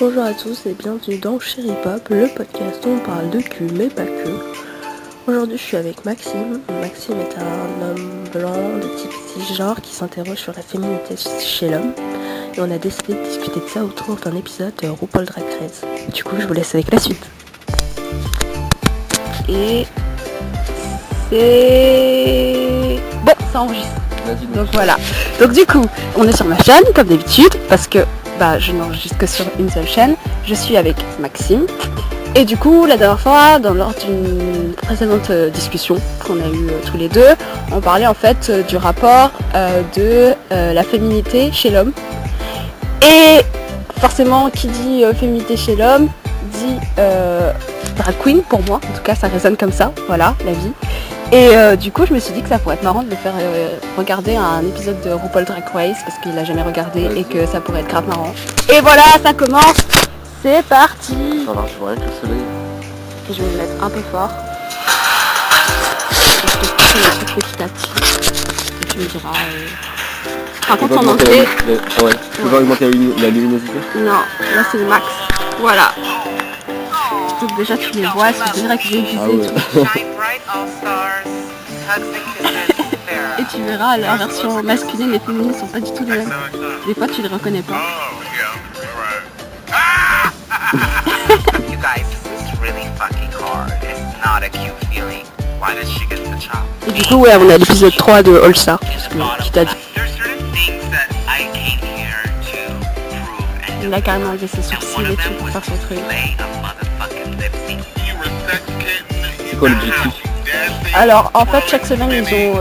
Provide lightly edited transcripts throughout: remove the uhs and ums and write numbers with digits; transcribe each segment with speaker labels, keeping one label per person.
Speaker 1: Bonjour à tous et bienvenue dans Cherry Pop, le podcast où on parle de cul mais pas que. Aujourd'hui je suis avec Maxime. Maxime est un homme blanc de type cisgenre qui s'interroge sur la féminité chez l'homme. Et on a décidé de discuter de ça autour d'un épisode de RuPaul Drag Race. Du coup je vous laisse avec la suite. Et c'est... Bon, ça enregistre. Donc voilà. Donc du coup, on est sur ma chaîne comme d'habitude parce que je n'enregistre que sur une seule chaîne. Je suis avec Maxime. Et du coup, la dernière fois, lors d'une précédente discussion qu'on a eue tous les deux, on parlait en fait du rapport de la féminité chez l'homme. Et forcément, qui dit féminité chez l'homme, dit drag queen pour moi. En tout cas, ça résonne comme ça. Voilà, la vie. Et du coup, je me suis dit que ça pourrait être marrant de le faire regarder un épisode de RuPaul Drag Race parce qu'il l'a jamais regardé et que ça pourrait être grave marrant. Et voilà, ça commence. C'est parti.
Speaker 2: Ça marche ouais avec le soleil.
Speaker 1: Et je vais me mettre un peu fort. Je vais pousser le truc petit à petit. Et tu me diras... Par contre, en anglais...
Speaker 2: Ouais. Tu veux augmenter la luminosité?
Speaker 1: Non, là c'est le max. Voilà. Donc déjà tu les vois, elles sont direct révisées.
Speaker 2: Ah ouais.
Speaker 1: Et tu verras, la version masculine et féminine sont pas du tout les mêmes. Des fois tu les reconnais pas. Et du coup ouais, on est à l'épisode 3 de All Star, qui t'a dit. Il a carrément enlevé ses sourcils et tout pour faire son truc.
Speaker 2: C'est quoi l'objectif?
Speaker 1: Alors en fait chaque semaine ils ont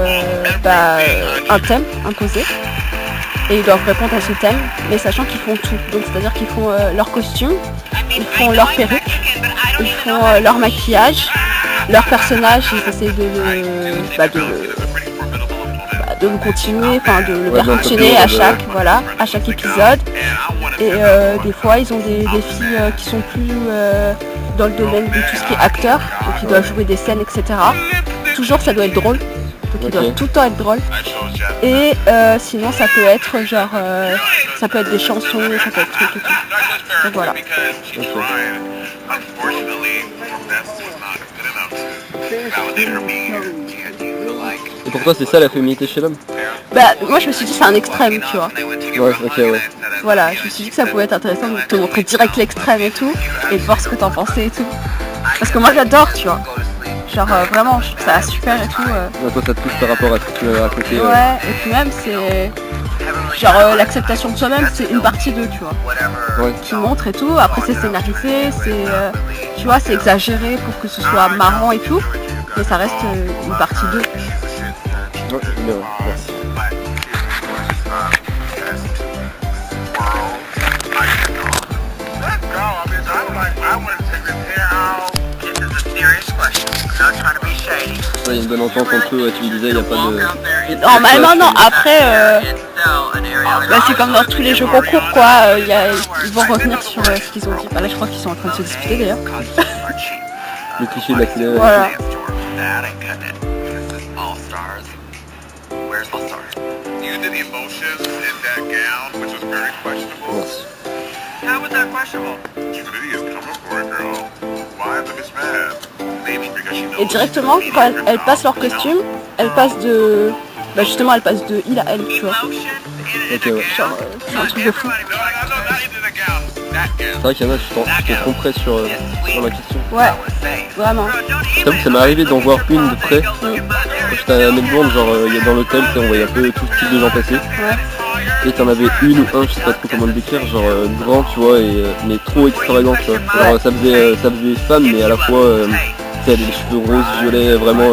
Speaker 1: un thème imposé et ils doivent répondre à ce thème, mais sachant qu'ils font tout. Donc c'est-à-dire qu'ils font leur costume, ils font leur perruque, ils font leur maquillage, leur personnage, ils essayent de le continuer, enfin de le perfectionner à chaque épisode. Et des fois ils ont des filles qui sont plus dans le domaine de tout ce qui est acteur, donc ils doivent jouer des scènes, etc. Toujours ça doit être drôle, donc ils doivent tout le temps être drôles. Et sinon ça peut être genre, ça peut être des chansons, ça peut être truc et tout. Donc voilà.
Speaker 2: Et pour toi c'est ça la féminité chez l'homme?
Speaker 1: Moi je me suis dit c'est un extrême, tu vois.
Speaker 2: Ouais, ok, ouais.
Speaker 1: Voilà, je me suis dit que ça pouvait être intéressant de te montrer direct l'extrême et tout, et de voir ce que t'en pensais et tout. Parce que moi j'adore, tu vois. Genre vraiment, je trouve ça super et tout.
Speaker 2: Ouais, toi ça te touche par rapport à ce que tu m'avais raconté.
Speaker 1: Ouais, et puis même c'est... Genre l'acceptation de soi-même, c'est une partie d'eux, tu vois.
Speaker 2: Ouais.
Speaker 1: Qui montre et tout, après c'est scénarisé, c'est... tu vois, c'est exagéré pour que ce soit marrant et tout, mais ça reste une partie d'eux.
Speaker 2: Ouais, c'est bien, ouais. Merci. Il y a une bonne entente entre eux, tu me disais, il n'y a pas de...
Speaker 1: Non, après, c'est comme dans tous les jeux concours, quoi. Ils vont revenir sur ce qu'ils ont dit. Là, je crois qu'ils sont en train de se disputer, d'ailleurs.
Speaker 2: Le cliché de la couleur.
Speaker 1: Voilà. Et directement, quand elles passent leur costume, elles passent de... justement, elles passent de il à elle, tu vois.
Speaker 2: Ok, ouais.
Speaker 1: Genre, c'est un truc de fou.
Speaker 2: C'est vrai qu'il y en a, tu te tromperais sur la question.
Speaker 1: Ouais, vraiment.
Speaker 2: Je t'avoue que ça m'est arrivé d'en voir une de près. Quand j'étais à Melbourne, genre il y a dans l'hôtel, on voyait un peu tout type de gens passer.
Speaker 1: Ouais.
Speaker 2: Et t'en avais une ou un, je sais pas trop comment le décrire, genre grand, tu vois, mais trop extravagant, tu vois. Genre ça faisait femme, mais à la fois, tu sais, les cheveux roses, violets, vraiment...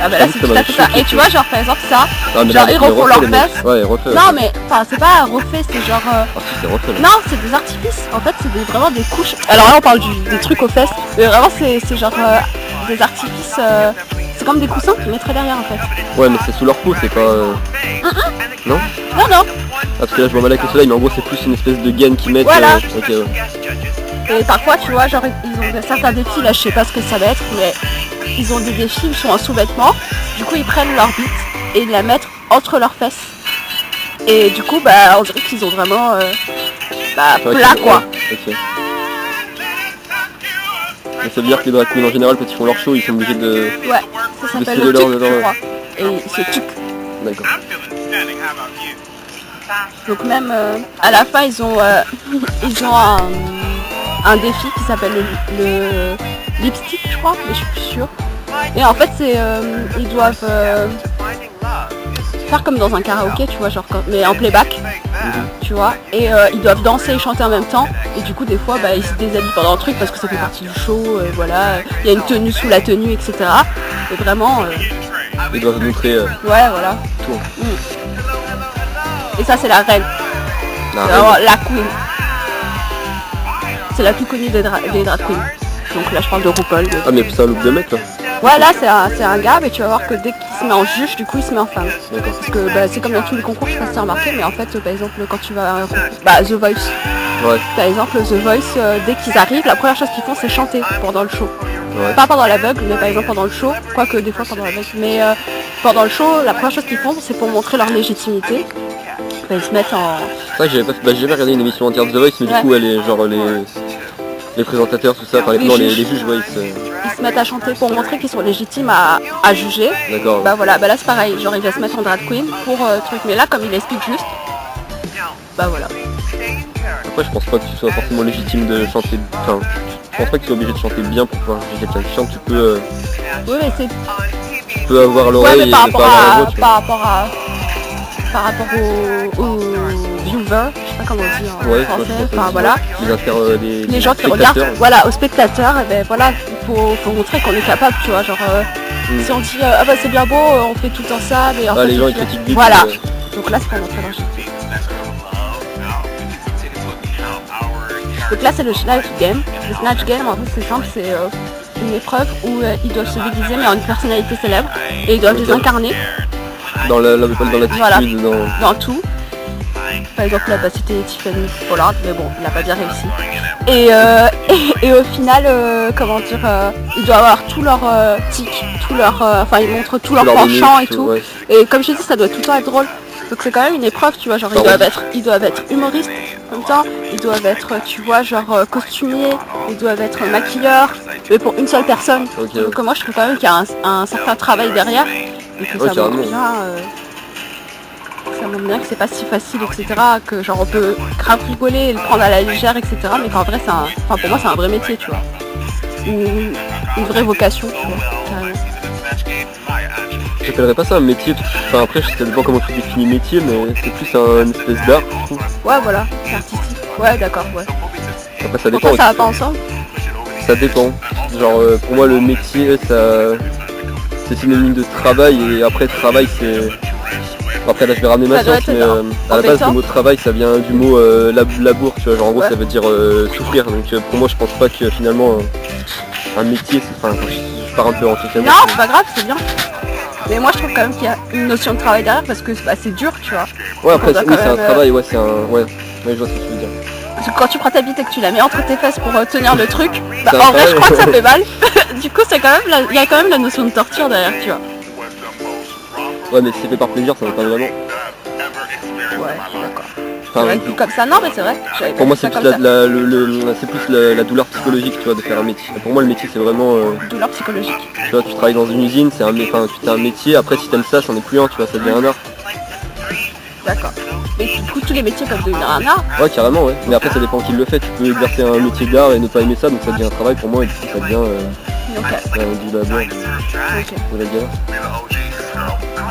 Speaker 1: Ah bah là c'est tout à fait ça. Et tu vois genre par exemple ça,
Speaker 2: genre
Speaker 1: ils refont leurs fesses.
Speaker 2: Ouais, refait.
Speaker 1: Non mais enfin c'est pas refait, c'est genre...
Speaker 2: Ah si, c'est refait là.
Speaker 1: Non, c'est des artifices. En fait c'est vraiment des couches. Alors là on parle des trucs aux fesses. Mais vraiment c'est genre des artifices. C'est comme des coussins qu'ils mettraient derrière en fait.
Speaker 2: Ouais mais c'est sous leur peau, c'est pas... Non.
Speaker 1: Non.
Speaker 2: Ah parce que là je vois mal avec le soleil, mais en gros c'est plus une espèce de gaine qu'ils mettent.
Speaker 1: Voilà.
Speaker 2: Ok, ouais.
Speaker 1: Et parfois tu vois genre ils ont certains défis, là je sais pas ce que ça va être, mais ils ont des défis, ils sont en sous-vêtements, du coup ils prennent leur bite et ils la mettent entre leurs fesses. Et du coup on dirait qu'ils ont vraiment plat quoi.
Speaker 2: Ok. Et ça veut dire que les drag queens en général, quand ils font leur show, ils sont obligés de...
Speaker 1: Ouais, ça s'appelle
Speaker 2: tirer
Speaker 1: le tuk,
Speaker 2: leur-
Speaker 1: je crois. Et ils se tuquent.
Speaker 2: D'accord.
Speaker 1: Donc même à la fin, ils ont un défi qui s'appelle le lipstick, je crois, mais je suis plus sûre. Et en fait, c'est ils doivent faire comme dans un karaoké, tu vois, genre mais en playback, tu vois. Et ils doivent danser et chanter en même temps. Et du coup, des fois, bah, ils se déshabillent pendant le truc parce que ça fait partie du show. Voilà, il y a une tenue sous la tenue, etc. Et vraiment,
Speaker 2: Ils doivent montrer
Speaker 1: ouais, voilà.
Speaker 2: tout.
Speaker 1: Et ça, c'est la reine.
Speaker 2: La
Speaker 1: C'est
Speaker 2: reine.
Speaker 1: vraiment la queen. C'est la plus connue des drag queens. Donc là, je parle de RuPaul.
Speaker 2: Ah mais c'est un look de mec là.
Speaker 1: Ouais, là, c'est un gars, mais tu vas voir que dès qu'il se met en juge, du coup, il se met en femme.
Speaker 2: D'accord.
Speaker 1: Parce que bah, c'est comme dans tous les concours, je sais pas si t'as remarqué, mais en fait, par exemple, quand tu vas à un concours, bah, The Voice.
Speaker 2: Ouais.
Speaker 1: Par exemple, The Voice, dès qu'ils arrivent, la première chose qu'ils font, c'est chanter pendant le show.
Speaker 2: Ouais.
Speaker 1: Pas pendant l'aveugle, mais par exemple pendant le show, quoique des fois pendant l'aveugle. Mais pendant le show, la première chose qu'ils font, c'est pour montrer leur légitimité. Bah, ils se mettent en...
Speaker 2: C'est vrai que j'ai jamais regardé une émission entière de The Voice, mais
Speaker 1: Ouais.
Speaker 2: du coup elle est genre les présentateurs, tout ça, enfin
Speaker 1: Les
Speaker 2: les
Speaker 1: juges.
Speaker 2: juges, ouais,
Speaker 1: Ils se mettent à chanter pour montrer qu'ils sont légitimes à juger.
Speaker 2: d'accord.
Speaker 1: Bah voilà, bah là c'est pareil, genre il va se mettre en drag queen pour truc. Mais là, comme il explique juste, bah voilà.
Speaker 2: Après je pense pas que tu sois forcément légitime de chanter, enfin je pense pas que tu sois obligé de chanter bien pour pouvoir juger quelqu'un qui chante, tu peux,
Speaker 1: Oui, mais c'est...
Speaker 2: tu peux avoir
Speaker 1: Ouais,
Speaker 2: l'oreille
Speaker 1: mais
Speaker 2: et
Speaker 1: par
Speaker 2: ne
Speaker 1: rapport
Speaker 2: pas avoir la
Speaker 1: à...
Speaker 2: voix, tu vois.
Speaker 1: Par rapport aux viewers, je sais pas comment on dit en
Speaker 2: Ouais,
Speaker 1: français,
Speaker 2: je pense que
Speaker 1: enfin voilà. Les gens qui
Speaker 2: spectateurs.
Speaker 1: regardent, voilà, aux spectateurs, et ben voilà, faut montrer qu'on est capable, tu vois, genre si on dit ah bah c'est bien beau, on fait tout le temps ça, mais en
Speaker 2: Ah,
Speaker 1: fait
Speaker 2: les gens
Speaker 1: on
Speaker 2: ils
Speaker 1: fait-
Speaker 2: critiquent vite.
Speaker 1: Voilà. Donc là c'est pour montrer leur légitimité. Donc là c'est le Snatch Game. Le Snatch Game en fait c'est simple, c'est une épreuve où ils doivent se déguiser mais en une personnalité célèbre et ils doivent les incarner
Speaker 2: Dans l'attitude,
Speaker 1: Voilà.
Speaker 2: dans...
Speaker 1: dans tout. Par exemple là bah, c'était Tiffany Pollard, mais bon il n'a pas bien réussi. Et au final comment dire ils doivent avoir tous leurs tics, tous leurs enfin ils montrent tous leurs
Speaker 2: Leur
Speaker 1: penchants et
Speaker 2: mimique,
Speaker 1: tout.
Speaker 2: ouais.
Speaker 1: Et comme je te dis ça doit tout le temps être drôle. Donc c'est quand même une épreuve, tu vois, genre ils doivent être humoristes en même temps, ils doivent être, tu vois, genre costumiers, ils doivent être maquilleurs, mais pour une seule personne.
Speaker 2: Ok.
Speaker 1: Donc moi je trouve quand même qu'il y a un certain travail derrière, et que
Speaker 2: Ouais,
Speaker 1: ça
Speaker 2: carrément.
Speaker 1: montre bien que c'est pas si facile, etc. Que genre on peut grave rigoler et le prendre à la légère, etc. Mais qu'en vrai pour moi c'est un vrai métier, tu vois. Une vraie vocation, tu vois, carrément.
Speaker 2: J'appellerais pas ça un métier, enfin après je sais pas comment tu définis métier, mais c'est plus une espèce d'art, je trouve.
Speaker 1: Ouais voilà, c'est artistique. Ouais d'accord, ouais.
Speaker 2: Après ça
Speaker 1: Pour
Speaker 2: dépend
Speaker 1: toi ça va
Speaker 2: aussi.
Speaker 1: pas ensemble?
Speaker 2: Ça dépend. Genre pour moi le métier c'est synonyme de travail et après travail c'est... Après là je vais ramener ma
Speaker 1: Ça doit
Speaker 2: science
Speaker 1: être
Speaker 2: mais à la base
Speaker 1: compétent.
Speaker 2: le mot travail ça vient du mot labour, tu vois, genre en gros
Speaker 1: Ouais.
Speaker 2: ça veut dire souffrir. Donc pour moi je pense pas que finalement un métier c'est... Enfin je pars un peu en social.
Speaker 1: Non, c'est pas grave, c'est bien. Mais moi je trouve quand même qu'il y a une notion de travail derrière parce que bah, c'est dur, tu vois.
Speaker 2: Ouais après
Speaker 1: on doit
Speaker 2: oui,
Speaker 1: quand
Speaker 2: c'est un
Speaker 1: même,
Speaker 2: travail, ouais c'est un... Ouais, je vois ce que tu veux dire.
Speaker 1: Parce que quand tu prends ta bite et que tu la mets entre tes fesses pour tenir le truc, bah,
Speaker 2: C'est un
Speaker 1: en vrai je
Speaker 2: travail.
Speaker 1: crois que ça fait mal. Du coup c'est quand même il y a quand même la notion de torture derrière, tu vois.
Speaker 2: Ouais mais si c'est fait par plaisir ça va pas vraiment.
Speaker 1: Ouais, d'accord.
Speaker 2: Enfin,
Speaker 1: Ouais, comme ça, non mais c'est vrai. j'avais
Speaker 2: pour
Speaker 1: pas
Speaker 2: moi
Speaker 1: vu
Speaker 2: c'est
Speaker 1: ça
Speaker 2: plus,
Speaker 1: comme ça.
Speaker 2: c'est plus la douleur psychologique, tu vois, de faire un métier. Pour moi le métier c'est vraiment...
Speaker 1: Douleur psychologique.
Speaker 2: tu vois, tu travailles dans une usine, c'est un métier, après si t'aimes ça, c'en est plus un, tu vois, ça devient un art.
Speaker 1: D'accord. Mais du coup tous les métiers peuvent devenir un art.
Speaker 2: Ouais carrément ouais, mais après ça dépend qui le fait, tu peux exercer un métier d'art et ne pas aimer ça, donc ça devient un travail pour moi et du coup ça devient
Speaker 1: Ok.
Speaker 2: du labeur,
Speaker 1: Ok.
Speaker 2: de la galère.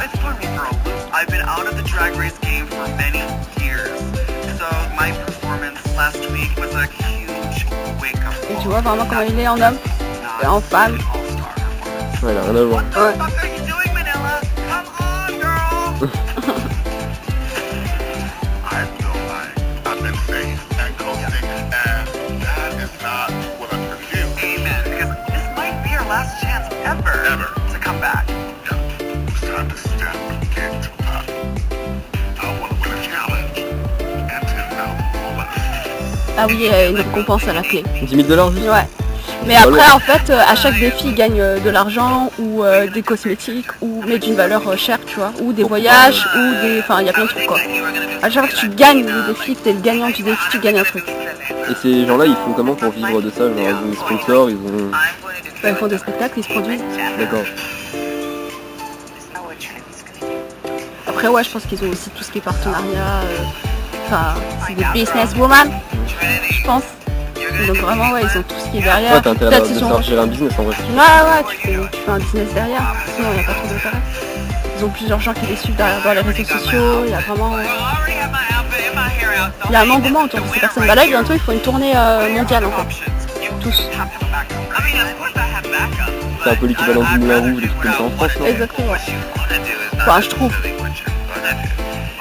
Speaker 3: It's thrown me for a loop. I've been out of the drag race game for many years. So my performance last week was a huge wake-up
Speaker 1: Et
Speaker 3: call.
Speaker 1: tu vois vraiment comment il est en homme et en femme.
Speaker 3: All-star performance.
Speaker 2: Ouais, il a rien à voir.
Speaker 1: Ouais.
Speaker 3: What are you doing, Manila? Come on, girl!
Speaker 4: I feel like I've been safe and coasting, and that is not what I'm here to do.
Speaker 3: Amen. Because this might be our last chance ever to come back.
Speaker 4: Yeah, it's time to step into the pot. I want to win a challenge and $10,000 or less.
Speaker 1: Ah oui, il y a une récompense à la clé.
Speaker 2: 10 000 $ juste.
Speaker 1: Ouais. Mais après, en fait, à chaque défi, ils gagnent de l'argent ou des cosmétiques ou mais d'une valeur chère, tu vois, ou des voyages ou des, enfin, il y a plein de trucs quoi. À chaque fois que tu gagnes le défi, que t'es le gagnant du défi, tu gagnes un truc.
Speaker 2: Et ces gens-là, ils font comment pour vivre de ça? Genre, ils ont des sponsors, ils ont...
Speaker 1: Bah, ils font des spectacles, ils se produisent.
Speaker 2: D'accord.
Speaker 1: Après, ouais, je pense qu'ils ont aussi tout ce qui est partenariat. Enfin, c'est des businesswomen, je pense. Donc vraiment, ouais, ils ont tout ce qui est derrière.
Speaker 2: Ouais, t'as intérêt
Speaker 1: Peut-être
Speaker 2: de
Speaker 1: ils ont-
Speaker 2: faire gérer un business en vrai.
Speaker 1: Ouais, tu fais un business derrière, sinon il n'y a pas trop d'intérêt. Ils ont plusieurs gens qui les suivent derrière dans les réseaux sociaux, il y a vraiment... Il y a un engouement autour de ces personnes. Bah là, bientôt, ils font une tournée mondiale en fait. Tous.
Speaker 2: C'est un peu l'équivalent du Moulin Rouge, des trucs comme ça en France, non?
Speaker 1: Exactement. Enfin, je trouve.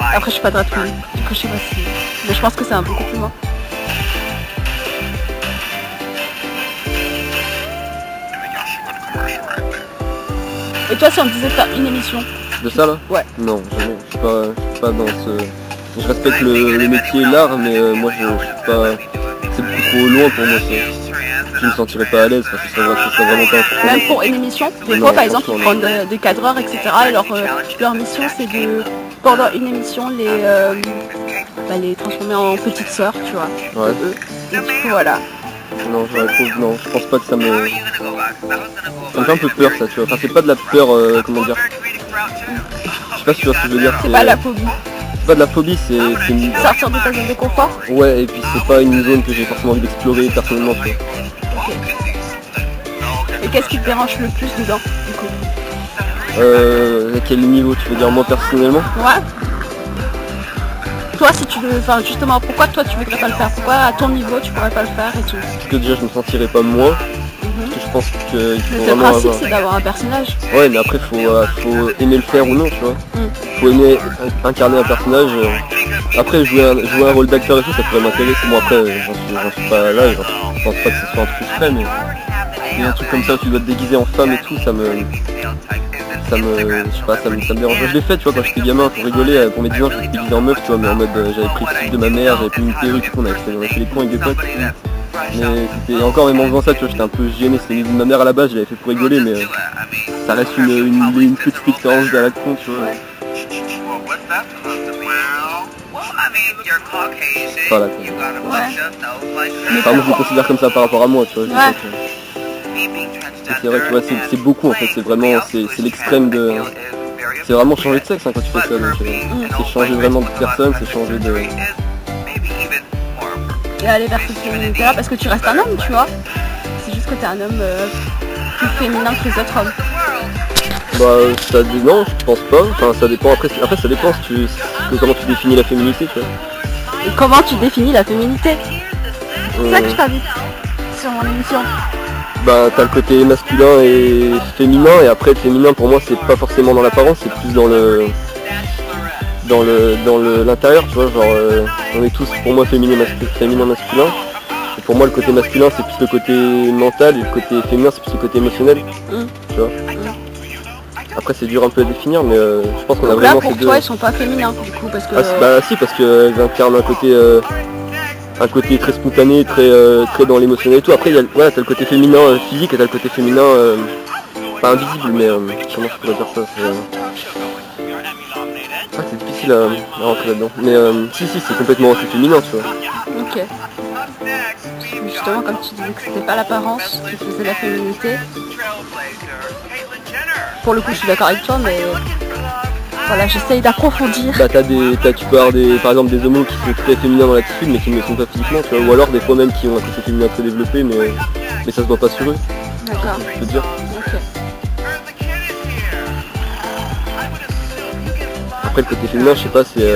Speaker 1: Après, je suis pas de Red Bull. Après, je sais pas si... Mais je pense que c'est un peu plus loin. Et toi, si on te disait de faire une émission?
Speaker 2: De ça là?
Speaker 1: Ouais.
Speaker 2: Non, jamais. Je suis pas dans ce... Je respecte le métier, l'art, mais moi je suis pas... C'est beaucoup trop loin pour moi ça. Je me sentirais pas à l'aise, parce que ça serait vraiment pas...
Speaker 1: Même pour une émission, des
Speaker 2: Non,
Speaker 1: fois par exemple ils
Speaker 2: franchement,
Speaker 1: prennent des cadreurs, etc. Et leur mission c'est de, pendant une émission, les transformer en petites sœurs, tu vois.
Speaker 2: Ouais.
Speaker 1: Eux. Et du coup voilà.
Speaker 2: Non, non, je pense pas que ça me... Ça me fait un peu peur ça, tu vois. Enfin c'est pas de la peur, comment dire... Je sais pas si tu vois ce que je veux dire.
Speaker 1: C'est pas la phobie.
Speaker 2: C'est pas de la phobie, c'est une...
Speaker 1: Sortir de ta zone de confort.
Speaker 2: Ouais, et puis c'est pas une zone que j'ai forcément envie d'explorer personnellement, tu vois.
Speaker 1: Ok. Et qu'est-ce qui te dérange le plus dedans, du coup?
Speaker 2: À quel niveau tu veux dire moi personnellement?
Speaker 1: Ouais. Toi si tu veux, enfin justement, pourquoi toi tu voudrais pas le faire? Pourquoi à ton niveau tu pourrais pas le faire et tout?
Speaker 2: Parce que déjà je me sentirais pas moi. Que je pense qu'il
Speaker 1: Le
Speaker 2: faut
Speaker 1: seul
Speaker 2: vraiment
Speaker 1: principe
Speaker 2: avoir...
Speaker 1: c'est d'avoir un personnage.
Speaker 2: Ouais, mais après faut aimer le faire ou non, tu vois. Faut aimer incarner un personnage. Après jouer un rôle d'acteur et tout, ça pourrait m'intéresser. Bon après j'en suis pas là, je pense pas que ce soit un truc frais, mais un truc comme ça où tu dois te déguiser en femme et tout, ça me je sais pas, ça me dérange. Je l'ai fait, tu vois, quand j'étais gamin pour rigoler, pour mes 10 ans, j'étais déguisé en meuf, tu vois, mais en mode j'avais pris le style de ma mère, j'avais pris une perruque, on avait fait les cons avec des potes. Mais c'était encore, même en faisant ça, tu vois, j'étais un peu gêné, c'était l'idée de ma mère à la base, je l'avais fait pour rigoler, mais ça reste une petite expérience à la con, tu vois. Voilà, quoi. Enfin, moi je me considère comme ça par rapport à moi, tu vois.
Speaker 1: Ouais.
Speaker 2: C'est vrai que ouais, c'est beaucoup en fait, c'est vraiment, c'est l'extrême de... C'est vraiment changer de sexe hein, quand tu fais ça, donc c'est changer vraiment de personne, c'est changer de...
Speaker 1: Et aller vers cette féminité-là parce que tu restes un homme, tu vois. C'est juste que t'es un homme plus féminin que les autres hommes.
Speaker 2: Bah non, je pense pas, enfin ça dépend, après ça dépend comment tu définis la féminité, tu vois.
Speaker 1: Et comment tu définis la féminité? C'est ça que je t'invite sur mon émission.
Speaker 2: Bah t'as le côté masculin et féminin, et après le féminin pour moi c'est pas forcément dans l'apparence, c'est plus dans l'intérieur, tu vois, genre on est tous pour moi féminin masculin. Et pour moi le côté masculin c'est plus le côté mental et le côté féminin c'est plus le côté émotionnel. Tu vois. Après c'est dur un peu à définir, mais je pense qu'on a
Speaker 1: Donc là
Speaker 2: vraiment
Speaker 1: pour
Speaker 2: ces deux.
Speaker 1: toi ils sont pas féminins du coup parce que...
Speaker 2: Bah si, parce qu'elles incarnent un côté très spontané, très dans l'émotionnel et tout. Après voilà, t'as le côté féminin physique et t'as le côté féminin pas invisible, mais comment je pourrais dire ça, c'est difficile à rentrer là-dedans. Mais si c'est complètement féminin, tu vois.
Speaker 1: Ok. Justement comme tu disais que c'était pas l'apparence qui faisait la féminité. Pour le coup je suis d'accord avec toi, mais voilà, j'essaye d'approfondir.
Speaker 2: Bah tu peux avoir par exemple des homos qui sont très féminins dans l'attitude mais qui ne le sont pas physiquement, tu vois. Ou alors des fois même qui ont un côté féminin très développé mais ça se voit pas sur eux.
Speaker 1: D'accord.
Speaker 2: Je peux te dire.
Speaker 1: Ok.
Speaker 2: Après le côté féminin, je sais pas, c'est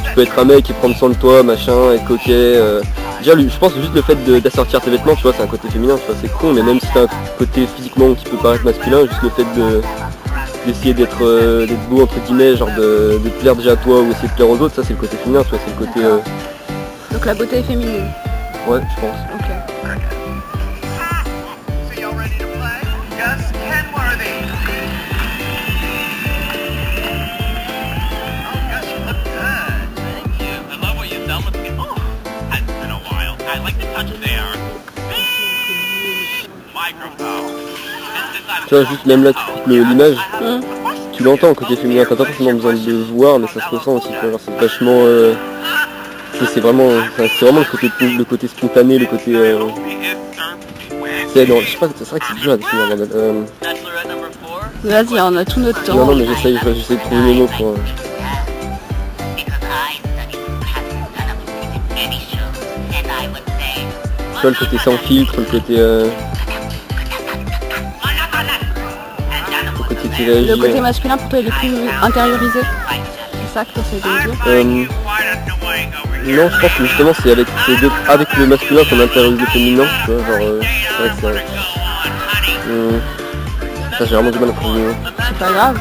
Speaker 2: tu peux être un mec et prendre soin de toi, machin, être coquet. Déjà je pense que juste le fait d'assortir tes vêtements, tu vois, c'est un côté féminin, tu vois, c'est con, mais même si t'as un côté physiquement qui peut paraître masculin, juste le fait d'essayer d'être beau entre guillemets, genre de te plaire déjà à toi ou essayer de plaire aux autres, ça c'est le côté féminin, tu vois, c'est le côté...
Speaker 1: Donc la beauté est féminine.
Speaker 2: Ouais, je pense.
Speaker 1: Ok.
Speaker 3: So y'all ready to play? Yes, Kenworthy. Oh, yes, you look good.
Speaker 5: Thank you. I love what you've done with me. Oh, it's been a while. I like the touch there.
Speaker 2: Tu vois, juste même là, tu coupes l'image, tu l'entends côté féminin, t'as pas forcément besoin de le voir, mais ça se ressent aussi, quoi. Genre, c'est vachement... c'est vraiment le côté spontané, le côté... c'est, non, je sais pas, c'est vrai que c'est dur à définir, bordel.
Speaker 1: Vas-y, on a tout notre temps.
Speaker 2: Non, mais j'essaye de trouver mes mots pour... Tu vois, le côté sans filtre, le côté qui réagit.
Speaker 1: Le côté masculin pour toi il est plus intériorisé. C'est ça que tu essaies de me dire.
Speaker 2: Non, je pense que justement c'est avec le masculin qu'on intériorise le féminin. Tu vois, genre, c'est vrai que ça j'ai vraiment du mal à trouver.
Speaker 1: C'est pas grave.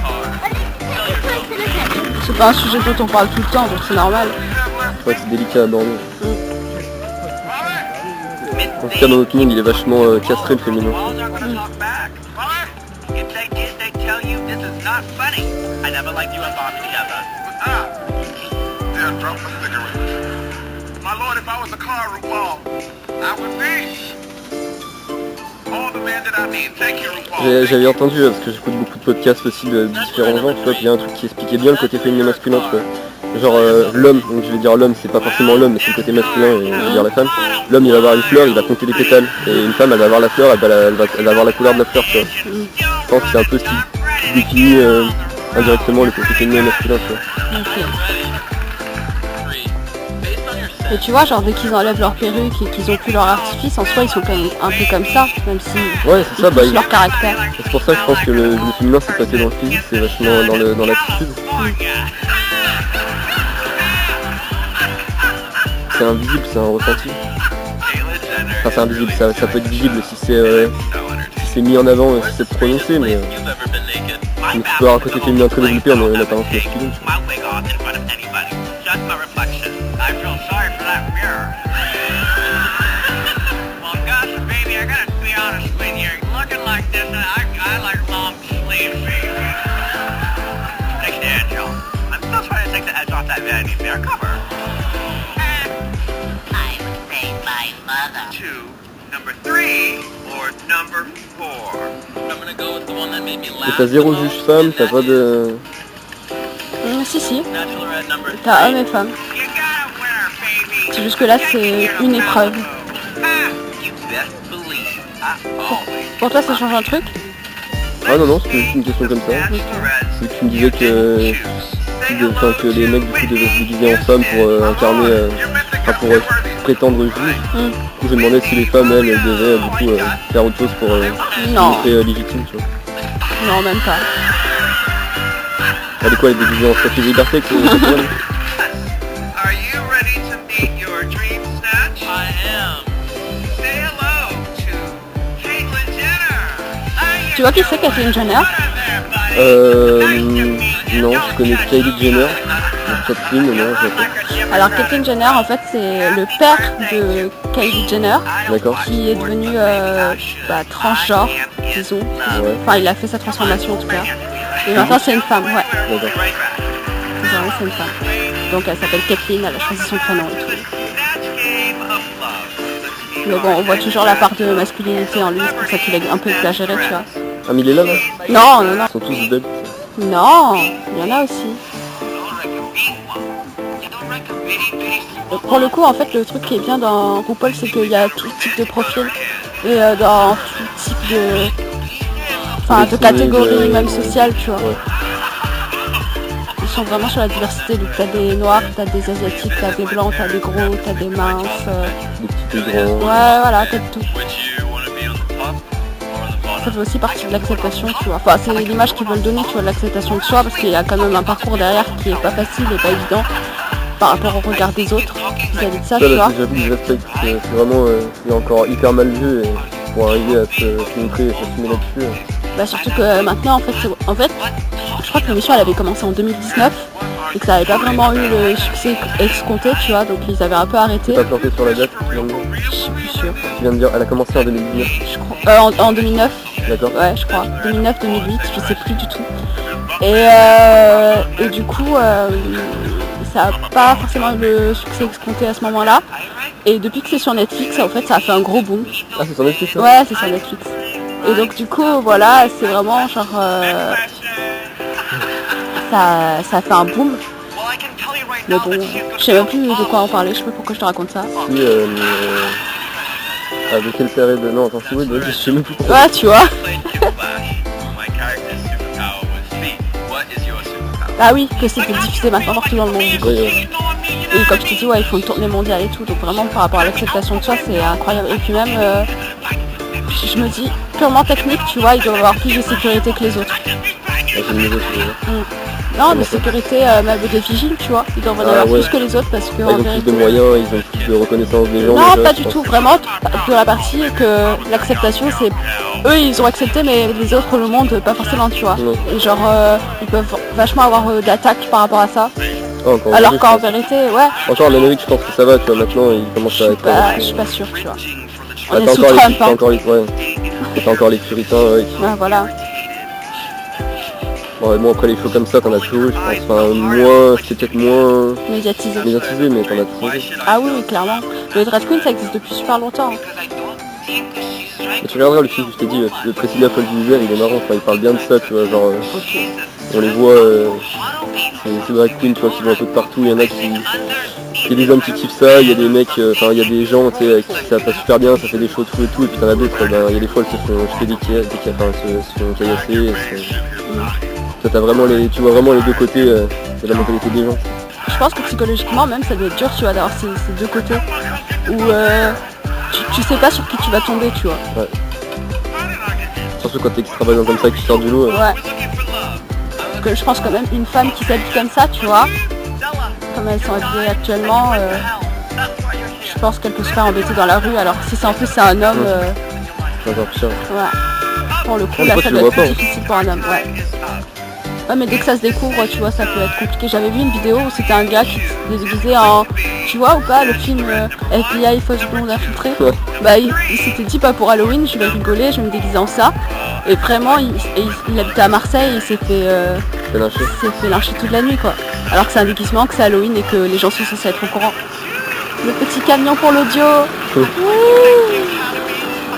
Speaker 1: C'est pas un sujet dont on parle tout le temps, donc c'est normal.
Speaker 2: C'est vrai que c'est délicat à aborder. En tout cas dans notre monde il est vachement castré le féminin. J'avais entendu, parce que j'écoute beaucoup de podcasts aussi de différents gens, tu vois, qu'il y a un truc qui expliquait bien le côté féminin masculin, tu vois. Genre l'homme, donc je vais dire l'homme, c'est pas forcément l'homme, mais c'est le côté masculin, et je vais dire la femme. L'homme il va avoir une fleur, il va compter les pétales, et une femme elle va avoir la fleur, elle va avoir la couleur de la fleur, tu vois. Je pense que c'est un peu ce qui définit indirectement le côté féminin et masculin, tu vois.
Speaker 1: Okay. Et tu vois, genre dès qu'ils enlèvent leur perruque et qu'ils ont plus leur artifice, en soi ils sont quand même un peu comme ça, même si
Speaker 2: ouais, c'est ça,
Speaker 1: leur caractère.
Speaker 2: C'est pour ça que je pense que le féminin c'est passé dans le physique, c'est vachement dans l'attitude. C'est invisible, c'est un ressenti. Enfin c'est invisible, ça peut être visible si c'est mis en avant, si c'est prononcé, mais tu peux avoir un côté féminin très développé en apparence masculine. Et t'as 0 juge femme, t'as pas de...
Speaker 1: Si, t'as homme et femme. C'est juste que là c'est une épreuve. Pour toi ça change un truc?
Speaker 2: Ah non, c'était juste une question comme ça. C'est que tu me disais que les mecs du coup devaient se déguiser en femmes pour incarner, pour prétendre juge. Du coup j'ai demandé si les femmes elles devaient du coup faire autre chose pour se montrer légitime, tu vois.
Speaker 1: Non, même pas.
Speaker 2: Ah, de quoi les déguiser en statue de liberté que
Speaker 1: Tu vois qui c'est Caitlyn Jenner?
Speaker 2: Non, je connais Kylie Jenner. Caitlyn, non, je sais pas.
Speaker 1: Alors Caitlyn Jenner, en fait, c'est le père de Kylie Jenner, qui est devenu transgenre, disons. Ouais. Enfin, il a fait sa transformation en tout cas. Et maintenant, c'est une femme, ouais. Désormais, c'est une femme. Donc, elle s'appelle Caitlyn, elle a choisi son prénom et tout. Mais bon, on voit toujours la part de masculinité en lui, c'est pour ça qu'il est un peu exagéré, tu vois.
Speaker 2: Ah, mais il est là, là?
Speaker 1: Non.
Speaker 2: Ils sont tous belles.
Speaker 1: Non, il y en a aussi. Pour le coup, en fait, le truc qui est bien dans RuPaul, c'est qu'il y a tout type de profil et dans tout type de catégorie, même sociale, tu vois. Ouais. Ils sont vraiment sur la diversité. Donc, t'as des noirs, t'as des asiatiques, t'as des blancs, t'as des gros, t'as des minces.
Speaker 2: Des petits grands.
Speaker 1: Ouais, voilà, t'as tout. Ça fait aussi partie de l'acceptation, tu vois. Enfin, c'est l'image qu'ils veulent donner, tu vois, de l'acceptation de soi, parce qu'il y a quand même un parcours derrière qui est pas facile et pas évident par rapport au regard des autres vis-à-vis de ça, tu vois.
Speaker 2: J'avoue que je respecte, c'est vraiment, il est encore hyper mal vu et pour arriver à se montrer et s'assumer là-dessus.
Speaker 1: Bah surtout que maintenant, en fait, je crois que l'émission elle avait commencé en 2019 et que ça avait pas vraiment eu le succès escompté, tu vois, donc ils avaient un peu arrêté.
Speaker 2: T'as planté sur la date, tu viens de dire?
Speaker 1: Je suis plus sûre.
Speaker 2: Tu viens de dire, elle a commencé en 2019?
Speaker 1: Je crois, en 2009.
Speaker 2: D'accord.
Speaker 1: Ouais, je crois. 2009, 2008, je sais plus du tout. Et du coup, ça n'a pas forcément eu le succès escompté à ce moment-là. Et depuis que c'est sur Netflix, en fait, ça a fait un gros boom.
Speaker 2: Ah, c'est sur Netflix?
Speaker 1: Ouais, c'est sur Netflix. Et donc du coup, voilà, c'est vraiment genre... ça fait un boom. Mais bon, je sais même plus de quoi en parler, je sais pas pourquoi je te raconte ça.
Speaker 2: Oui, avec quelle série de... Non, attends, c'est oui, je sais même plus pourquoi.
Speaker 1: Ouais, tu vois. Ah oui, que c'était diffusé maintenant partout dans le monde.
Speaker 2: Oui,
Speaker 1: Et comme je te dis, ouais, ils font une tournée mondiale et tout, donc vraiment par rapport à l'acceptation de soi, c'est incroyable. Et puis même, je me dis, purement technique, tu vois, ils doivent avoir plus de sécurité que les autres.
Speaker 2: c'est le niveau, tu veux.
Speaker 1: Non, de sécurité, même des vigiles, tu vois, ils doivent en avoir plus que les autres parce que
Speaker 2: Ils ont plus de moyens, ils ont plus de reconnaissance des gens.
Speaker 1: Non,
Speaker 2: déjà,
Speaker 1: pas du tout, vraiment, de la partie que l'acceptation, c'est... Eux, ils ont accepté, mais les autres, le monde, pas forcément, tu vois.
Speaker 2: Non.
Speaker 1: Et genre, ils peuvent vachement avoir d'attaques par rapport à ça.
Speaker 2: Ah, encore
Speaker 1: Alors
Speaker 2: aujourd'hui,
Speaker 1: qu'en
Speaker 2: je pense.
Speaker 1: vérité, ouais,
Speaker 2: Encore en Amérique, je pense que ça va, tu vois, maintenant, ils commencent à être...
Speaker 1: je suis pas sûre, tu vois. On est
Speaker 2: t'as
Speaker 1: sous
Speaker 2: encore
Speaker 1: Trump,
Speaker 2: les, t'as
Speaker 1: hein.
Speaker 2: encore les, ouais. Et t'as encore les puritains, ouais.
Speaker 1: Ouais, voilà.
Speaker 2: Bon, après les shows comme ça, t'en as toujours eu, je pense. Enfin, moins, c'est peut-être moins
Speaker 1: Médiatisé.
Speaker 2: médiatisé, mais t'en as toujours eu.
Speaker 1: Ah oui, oui, clairement. Le drag queen, ça existe depuis super longtemps.
Speaker 2: Mais tu regarderas le film que je t'ai dit, le Priscilla Paul Gilbert, il est marrant, enfin, il parle bien de ça, tu vois, genre, on les voit, ces drag queens, tu vois, qui vont un peu de partout, il y en a qui... Il y a des hommes qui kiffent ça, il y a des mecs, enfin il y a des gens, tu sais, avec qui ça passe super bien, ça fait des shows de fou et tout, et puis t'en as d'autres, ben, il y a des fois elles se font jeter se font caillasser, toi t'as vraiment tu vois vraiment les deux côtés de la mentalité des gens.
Speaker 1: Je pense que psychologiquement, même, ça doit être dur, tu vois, d'avoir ces deux côtés. Où tu sais pas sur qui tu vas tomber, tu vois.
Speaker 2: Ouais. Surtout quand t'es extravagant comme ça, qui sort du lot.
Speaker 1: Ouais. Parce que je pense quand même une femme qui s'habille comme ça, tu vois, comme elles sont habillées actuellement, je pense qu'elle peut se faire embêter dans la rue, alors que si c'est en plus c'est un homme,
Speaker 2: C'est encore pire.
Speaker 1: ouais. Pour le coup,
Speaker 2: Ouais,
Speaker 1: là,
Speaker 2: des fois,
Speaker 1: ça
Speaker 2: tu
Speaker 1: doit
Speaker 2: le
Speaker 1: être
Speaker 2: vois
Speaker 1: plus
Speaker 2: pas.
Speaker 1: difficile pour un homme, ouais. Ouais, mais dès que ça se découvre, tu vois, ça peut être compliqué. J'avais vu une vidéo où c'était un gars qui se déguisait en... Tu vois ou pas, le film FBI Fausse Blonde Infiltrée.
Speaker 2: Ouais.
Speaker 1: Bah, il s'était dit, pas pour Halloween, je vais rigoler, je vais me déguiser en ça. Et vraiment, il habitait à Marseille et il s'est
Speaker 2: C'est lynché.
Speaker 1: fait lyncher toute la nuit, quoi. Alors que c'est un déguisement, que c'est Halloween et que les gens sont censés être au courant. Le petit camion pour l'audio.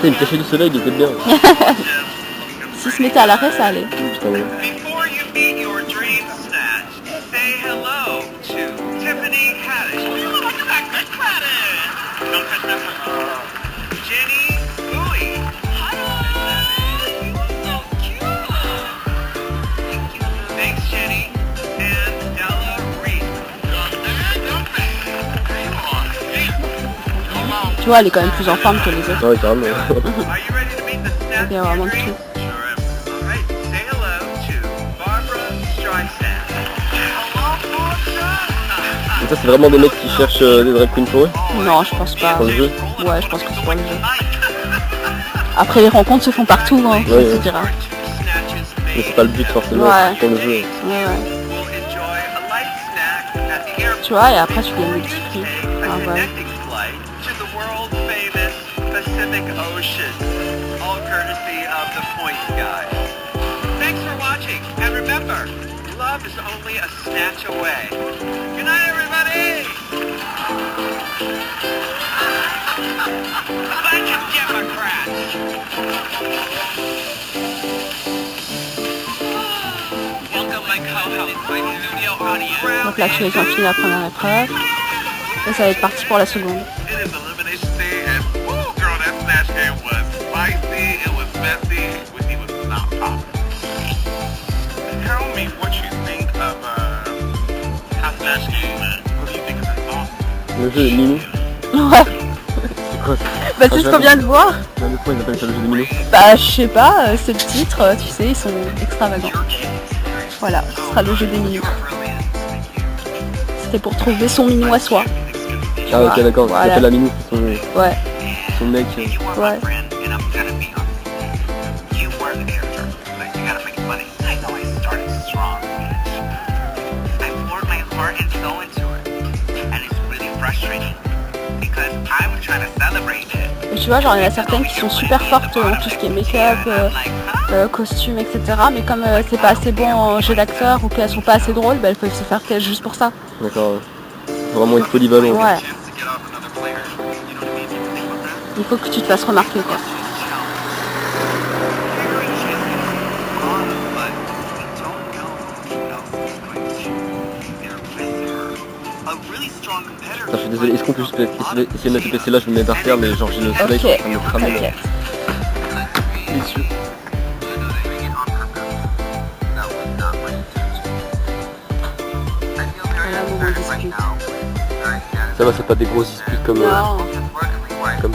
Speaker 2: Il me cachait du soleil, il était bien.
Speaker 1: S'il se mettait à l'arrêt, ça allait.
Speaker 2: Putain, ouais.
Speaker 3: Before you meet your dream snatch, say hello to Tiffany Haddish. Oh, look at that good credit. Don't touch that one. Jenny Bowie. Hi, you look so cute. Thank you. Thanks, Jenny. And Della Reese.
Speaker 1: Tu vois, elle est quand même plus en forme que les autres.
Speaker 2: Ouais, carrément.
Speaker 3: Are you ready to meet the snatch?
Speaker 1: Il y a vraiment de tout.
Speaker 3: Sure am. All right, say hello to Barbara Streisand. Hello, Barbara.
Speaker 2: Et ça, c'est vraiment des mecs qui cherchent des drag queens pour eux,
Speaker 1: Non, je pense pas.
Speaker 2: pour le jeu.
Speaker 1: Ouais, je pense que c'est pour le jeu. Après, les rencontres se font partout, hein,
Speaker 2: Ouais,
Speaker 1: tu
Speaker 2: ouais.
Speaker 1: diras.
Speaker 2: Mais c'est pas le but forcément,
Speaker 1: Ouais.
Speaker 2: c'est pour le jeu.
Speaker 1: Ouais, ouais. Tu vois, et après, tu gagnes des petits prix. Ah, ouais.
Speaker 3: Connecting flight to the world famous Pacific Ocean, all courtesy of the Points Guys. Thanks for watching, and remember, love is only a snatch away. Good night, everybody! Bunch of Democrats! Welcome, my co-host, my studio audience.
Speaker 1: Donc là, tu les as fini la première épreuve. Et ça va être parti pour la seconde.
Speaker 4: It is elimination day, and woo, girl, that snatch game was spicy, it was messy, Whitney was not popping. Tell me what you think of how snatch game went. What do you think of that song?
Speaker 2: Le jeu est mini.
Speaker 1: Ouais,
Speaker 2: C'est quoi ça?
Speaker 1: bah c'est ce qu'on vient de voir.
Speaker 2: Non, mais pourquoi ils appellent ça le jeu des minos?
Speaker 1: Bah, je sais pas, c'est le titre, tu sais, ils sont extravagants. Voilà, ce sera le jeu des minous. C'était pour trouver son minou à soi.
Speaker 2: Ah ok, d'accord,
Speaker 1: Voilà.
Speaker 2: il appelle la mini,
Speaker 1: Ouais,
Speaker 2: son mec.
Speaker 1: ouais.
Speaker 3: And I'm gonna be honest. You were the character, but you gotta make it funny. I know I started strong. I poured my heart and soul into it. And it's really frustrating. Because I'm trying to celebrate it.
Speaker 1: Et tu vois, genre, il y en a certaines qui sont super fortes en tout ce qui est make-up, costume, etc. Mais comme c'est pas assez bon en jeu d'acteur ou qu'elles sont pas assez drôles, bah, elles peuvent se faire telle juste pour ça.
Speaker 2: D'accord, ouais. Vraiment une polyvalente.
Speaker 1: Ouais. Il faut que tu te fasses remarquer, quoi.
Speaker 2: je suis désolé, est-ce qu'on peut juste essayer de mettre le PC là, je le mets par terre, mais genre j'ai le soleil qui est en train de me cramer les yeux.
Speaker 1: Voilà, moment dispute.
Speaker 2: Ça va, c'est pas des grosses disputes comme
Speaker 1: Non.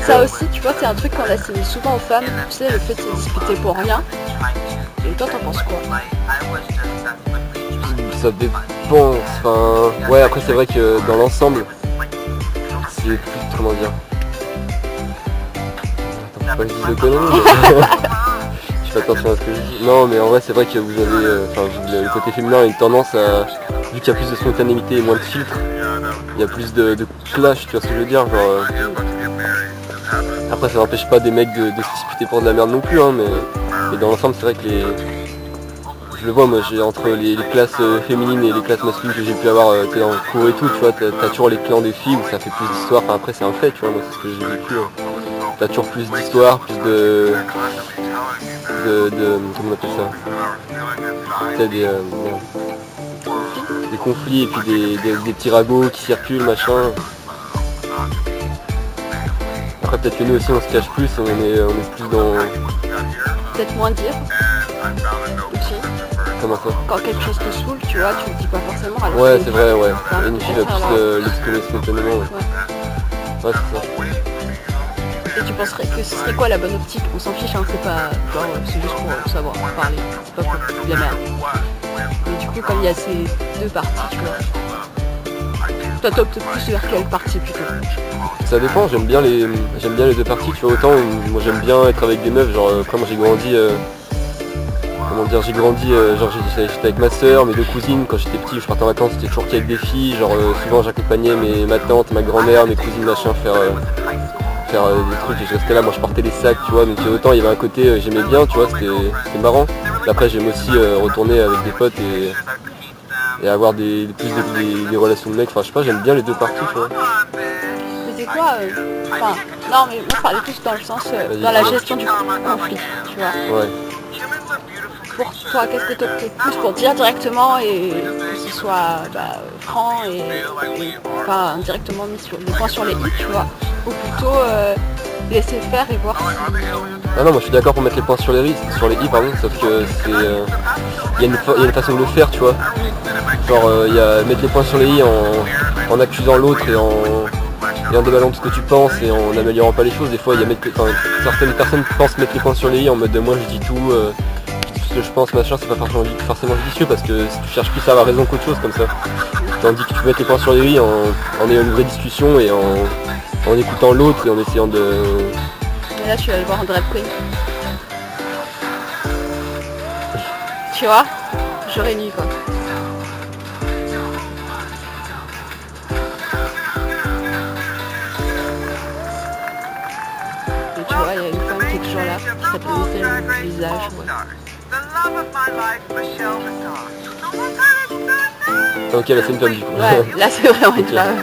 Speaker 1: Ça aussi, tu vois, c'est un truc qu'on assimile souvent aux femmes, tu sais, le fait de se disputer pour rien. Et toi, t'en penses quoi?
Speaker 2: Ça dépend, enfin... Ouais, après c'est vrai que dans l'ensemble, c'est plus... comment dire... Attends, faut pas que je dise de conneries, mais... je fais attention à ce que je dis. Non, mais en vrai c'est vrai que vous avez... Enfin, le côté féminin a une tendance à... Vu qu'il y a plus de spontanéité et moins de filtres, il y a plus de clash, tu vois ce que je veux dire, genre... Après ça n'empêche pas des mecs de se disputer pour de la merde non plus, hein, mais dans l'ensemble c'est vrai que les... Je le vois, moi, j'ai entre les classes féminines et les classes masculines que j'ai pu avoir t'es dans le cours et tout, tu vois, t'as toujours les clans des filles où ça fait plus d'histoire, enfin après c'est un fait, tu vois, moi c'est ce que j'ai vécu. Hein. T'as toujours plus d'histoire, plus de... comment on appelle ça? T'as des conflits et puis des petits ragots qui circulent, machin. Après peut-être que nous aussi on se cache plus, on est plus dans...
Speaker 1: Peut-être moins dire. Aussi.
Speaker 2: Comment ça?
Speaker 1: Quand quelque chose te saoule, tu vois, tu le dis pas forcément. Alors
Speaker 2: Ouais,
Speaker 1: que
Speaker 2: c'est vrai, ouais.
Speaker 1: enfin,
Speaker 2: Une fille va plus l'exprimer spontanément, ouais. Ouais, c'est ça.
Speaker 1: Et tu penserais que ce serait quoi la bonne optique? On s'en fiche, hein, c'est pas... Genre, c'est juste pour savoir parler, c'est pas pour de la merde. Mais du coup, comme il y a ces deux parties, tu vois, toi t'optes plus vers quelle partie plutôt?
Speaker 2: Ça dépend, j'aime bien les deux parties, tu vois, autant moi j'aime bien être avec des meufs, genre après moi j'ai grandi genre j'étais avec ma soeur, mes deux cousines, quand j'étais petit je partais en vacances, c'était toujours qu'avec des filles, genre souvent j'accompagnais ma tante, ma grand-mère, mes cousines machin faire des trucs et je restais là, moi je portais les sacs, tu vois, donc autant il y avait un côté j'aimais bien, tu vois, c'était marrant. Et après j'aime aussi retourner avec des potes et avoir des relations de mecs, enfin je sais pas, j'aime bien les deux parties, tu vois.
Speaker 1: C'est quoi enfin, non mais moi je parlais plus dans le sens, dans la gestion du conflit, tu vois.
Speaker 2: Ouais.
Speaker 1: Pour toi, qu'est-ce que tu optes plus pour dire directement et que ce soit franc et pas directement mis sur le point sur les i, tu vois, ou plutôt laisser faire et voir si...
Speaker 2: Ah non, moi je suis d'accord pour mettre les points sur les i, pardon, sauf que c'est... Il y a une façon de le faire, tu vois. Genre, il y a mettre les points sur les i en accusant l'autre et en déballant tout ce que tu penses et en améliorant pas les choses. Des fois, certaines personnes pensent mettre les points sur les i en mode moi je dis tout ce que je pense, machin, c'est pas forcément judicieux parce que si tu cherches plus à avoir raison qu'autre chose comme ça. Tandis que tu peux mettre les points sur les i en ayant une vraie discussion et en écoutant l'autre et en essayant de...
Speaker 1: Mais là, tu vas aller voir un drag queen. Tu vois, j'aurais nuit quoi. Et tu vois, il y a une femme qui est toujours là, qui s'appelle Michel Visage. Ouais.
Speaker 2: Ok, là c'est une femme du coup.
Speaker 1: Ouais, là c'est vraiment une femme.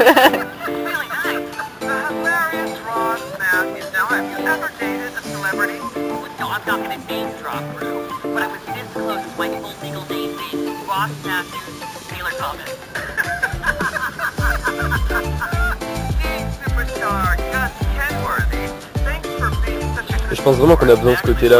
Speaker 2: Je pense vraiment qu'on a besoin de ce côté-là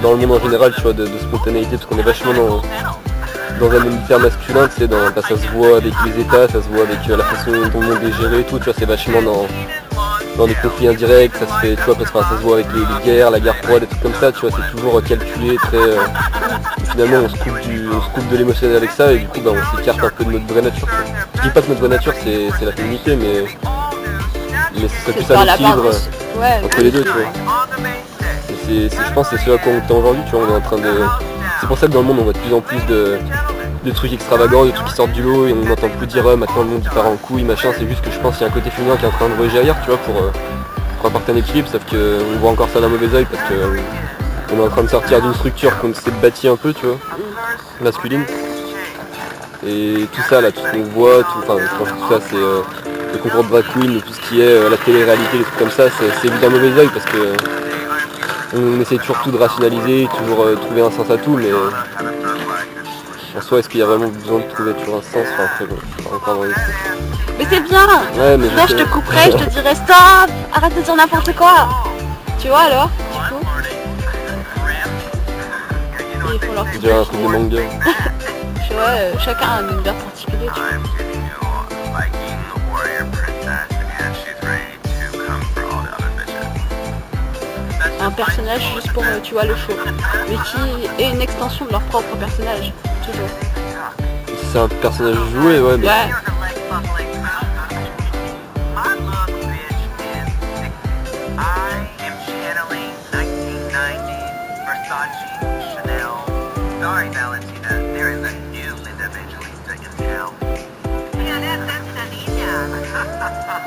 Speaker 2: dans le monde en général, tu vois, de spontanéité, parce qu'on est vachement dans un monde hyper masculin, tu sais, ça se voit avec les états, ça se voit avec la façon dont le monde est géré et tout, tu vois, c'est vachement dans des conflits indirects, ça se fait, tu vois, ça se voit avec les guerres, la guerre froide, des trucs comme ça, tu vois, c'est toujours calculé, très... finalement, on se coupe de l'émotionnel avec ça, et du coup, on s'écarte un peu de notre vraie nature, quoi. Je dis pas que notre vraie nature, c'est la féminité, mais c'est plus un équilibre entre les deux, tu vois. Je pense que c'est ce à quoi on tend aujourd'hui, tu vois, on est en train de... C'est pour ça que dans le monde on voit de plus en plus de trucs extravagants, de trucs qui sortent du lot et on n'entend plus dire maintenant le monde il part en couille, machin, c'est juste que je pense qu'il y a un côté féminin qui est en train de rejaillir, tu vois, pour apporter un équilibre, sauf qu'on voit encore ça d'un mauvais oeil parce qu'on est en train de sortir d'une structure qu'on s'est bâtie un peu, tu vois, masculine. Et tout ça là, tout ce qu'on voit, quand je dis ça, c'est le concours de drag queen, tout ce qui est la télé-réalité, les trucs comme ça, c'est vu d'un mauvais oeil parce que on essaie toujours tout de rationaliser, toujours trouver un sens à tout, mais en soi, est-ce qu'il y a vraiment besoin de trouver toujours un sens? Enfin, après, bon, je sais pas encore dans les trucs.
Speaker 1: Mais c'est bien.
Speaker 2: Ouais, mais
Speaker 1: Sinon je te couperais, je te dirais stop, arrête de dire n'importe quoi. Tu vois alors, du coup. Et ils font leur
Speaker 2: Je dirais un truc de manga.
Speaker 1: Tu vois, chacun a un univers particulier, tu vois. Un personnage juste pour, tu vois, le show. Mais qui est une extension de leur propre personnage, toujours.
Speaker 2: C'est un personnage joué, ouais, mais...
Speaker 1: Ouais.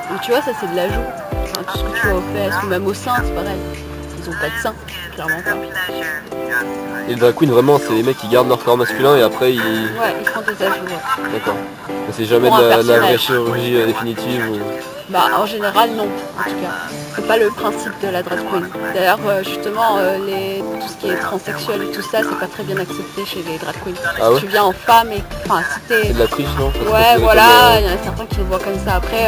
Speaker 1: Donc tu vois, ça c'est de l'ajout. Enfin, tout ce que tu vois aux fesses ou même au sein, c'est pareil. Ils ont pas de sein, clairement pas.
Speaker 2: Et les drag queens, vraiment, c'est les mecs qui gardent leur corps masculin et après ils...
Speaker 1: Ouais, ils font des ajouts. Ouais.
Speaker 2: D'accord. Mais c'est jamais
Speaker 1: Pour un
Speaker 2: de la vraie
Speaker 1: personnage.
Speaker 2: chirurgie définitive ou...
Speaker 1: Bah en général non, en tout cas. C'est pas le principe de la drag queen. D'ailleurs justement tout ce qui est transsexuel et tout ça, c'est pas très bien accepté chez les drag queens.
Speaker 2: Ah ouais?
Speaker 1: Tu viens en femme et enfin si t'es...
Speaker 2: C'est de la triche, non? Parce que
Speaker 1: Ouais
Speaker 2: c'est
Speaker 1: voilà,
Speaker 2: comme,
Speaker 1: il y en a certains qui le voient comme ça. Après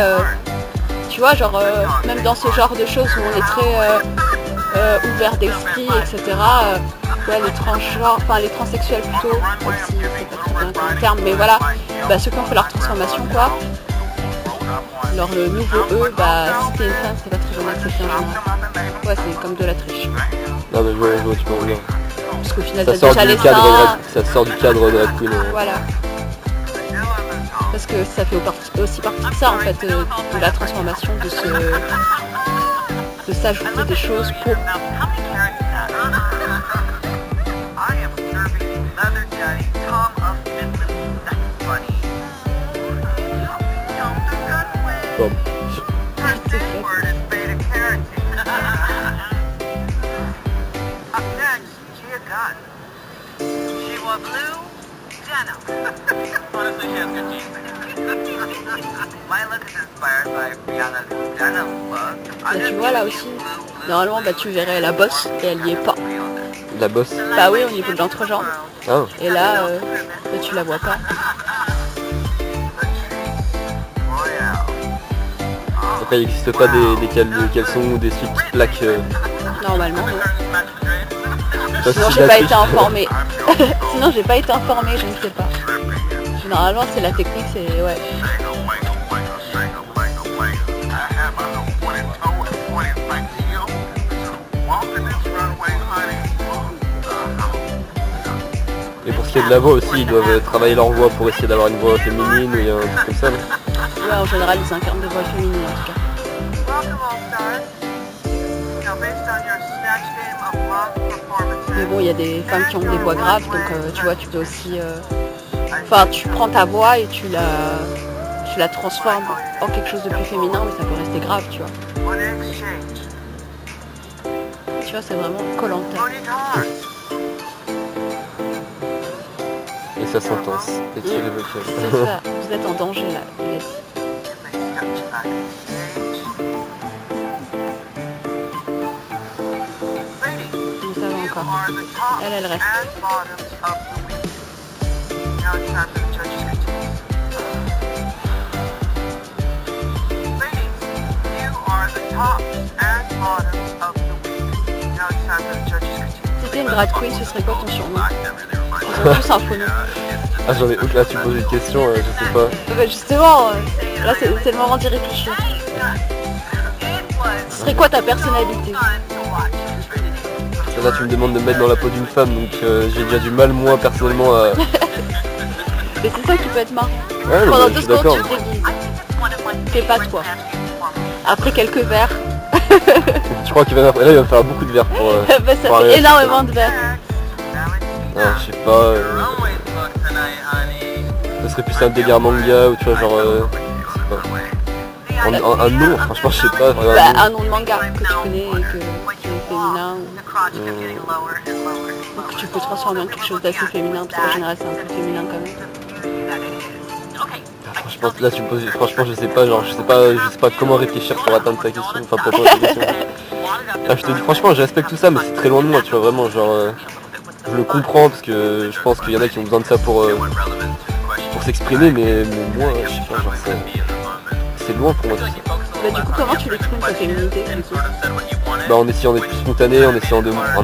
Speaker 1: tu vois genre même dans ce genre de choses où on est très ouvert d'esprit, etc. Ouais les transgenres, enfin les transsexuels plutôt, même si c'est pas très bien comme terme, mais voilà, bah ceux qui ont fait leur transformation quoi. Alors le nouveau eux, bah si t'es une femme, c'est pas très bien accepté en général. Ouais, c'est comme de la triche.
Speaker 2: Non mais je vois, tu peux dire.
Speaker 1: Parce qu'au final,
Speaker 2: Ça
Speaker 1: t'as
Speaker 2: sort
Speaker 1: déjà les
Speaker 2: du cadre
Speaker 1: seins.
Speaker 2: drag, ça sort du cadre drag queen.
Speaker 1: Voilà. Parce que ça fait aussi partie de ça en fait, de la transformation, de s'ajouter des choses pour...
Speaker 2: Bon.
Speaker 1: Là, tu vois là aussi, normalement bah, tu verrais la bosse et elle y est pas.
Speaker 2: La bosse.
Speaker 1: Bah oui, au niveau de l'entrejambe.
Speaker 2: Ah.
Speaker 1: Et là, bah, tu la vois pas.
Speaker 2: Après il n'existe pas des caleçons ou des slips qui plaquent.
Speaker 1: Normalement, non.
Speaker 2: Ça,
Speaker 1: Sinon,
Speaker 2: c'est
Speaker 1: j'ai
Speaker 2: de la
Speaker 1: pas
Speaker 2: triche.
Speaker 1: été informée. Sinon, j'ai pas été informée, je ne sais pas. Normalement, c'est la technique, c'est... Ouais.
Speaker 2: Et pour ce qui est de la voix aussi, ils doivent travailler leur voix pour essayer d'avoir une voix féminine ou il y a un truc comme ça. Non?
Speaker 1: Ouais, en général, ils incarnent des voix féminines, en tout cas. Mais bon, il y a des femmes qui ont des voix graves, donc tu vois, tu peux aussi... Enfin, tu prends ta voix et tu la transformes en quelque chose de plus féminin, mais ça peut rester grave, tu vois. Tu vois, c'est vraiment Koh-Lanta.
Speaker 2: Et ça s'entense. Et tu l'évoques.
Speaker 1: C'est ça, vous êtes en danger là, il a dit. Mais ça va encore. Elle reste. Si t'étais une drag queen, ce serait quoi ton surnom? Ils ont tous un faux nom.
Speaker 2: Ah j'en ai aucun, là tu poses une question, je sais pas.
Speaker 1: Bah justement, là c'est le moment d'y réfléchir. Ce serait quoi ta personnalité?
Speaker 2: Là tu me demandes de me mettre dans la peau d'une femme, donc j'ai déjà du mal moi personnellement à...
Speaker 1: Mais c'est ça qui peut être marrant.
Speaker 2: Ouais,
Speaker 1: Pendant
Speaker 2: je
Speaker 1: 2
Speaker 2: suis
Speaker 1: secondes
Speaker 2: d'accord.
Speaker 1: tu te déguises. Fais pas toi. Après quelques verres,
Speaker 2: Je crois qu'il va là il va me faire beaucoup de verres pour...
Speaker 1: bah, ça
Speaker 2: pour
Speaker 1: fait
Speaker 2: arriver à
Speaker 1: énormément de verres.
Speaker 2: ça. Non, je sais pas... Ce serait plus un délire manga ou tu vois genre... je sais pas. Un nom, franchement je sais pas.
Speaker 1: Bah, un nom de manga que tu connais et qui est féminin. Ou que tu peux transformer en quelque chose d'assez féminin, parce qu'en général c'est un peu féminin quand même.
Speaker 2: Franchement là tu me poses... Franchement je sais pas, genre je sais pas comment réfléchir pour atteindre ta question, enfin pour répondre à ta question. Ah, je te dis franchement je respecte tout ça mais c'est très loin de moi tu vois vraiment genre... je le comprends parce que je pense qu'il y en a qui ont besoin de ça pour s'exprimer mais moi je sais pas genre c'est... c'est loin pour moi tout ça.
Speaker 1: Bah du coup, comment tu l'exprimes ta féminité du coup?
Speaker 2: Bah en essayant d'être plus spontané, en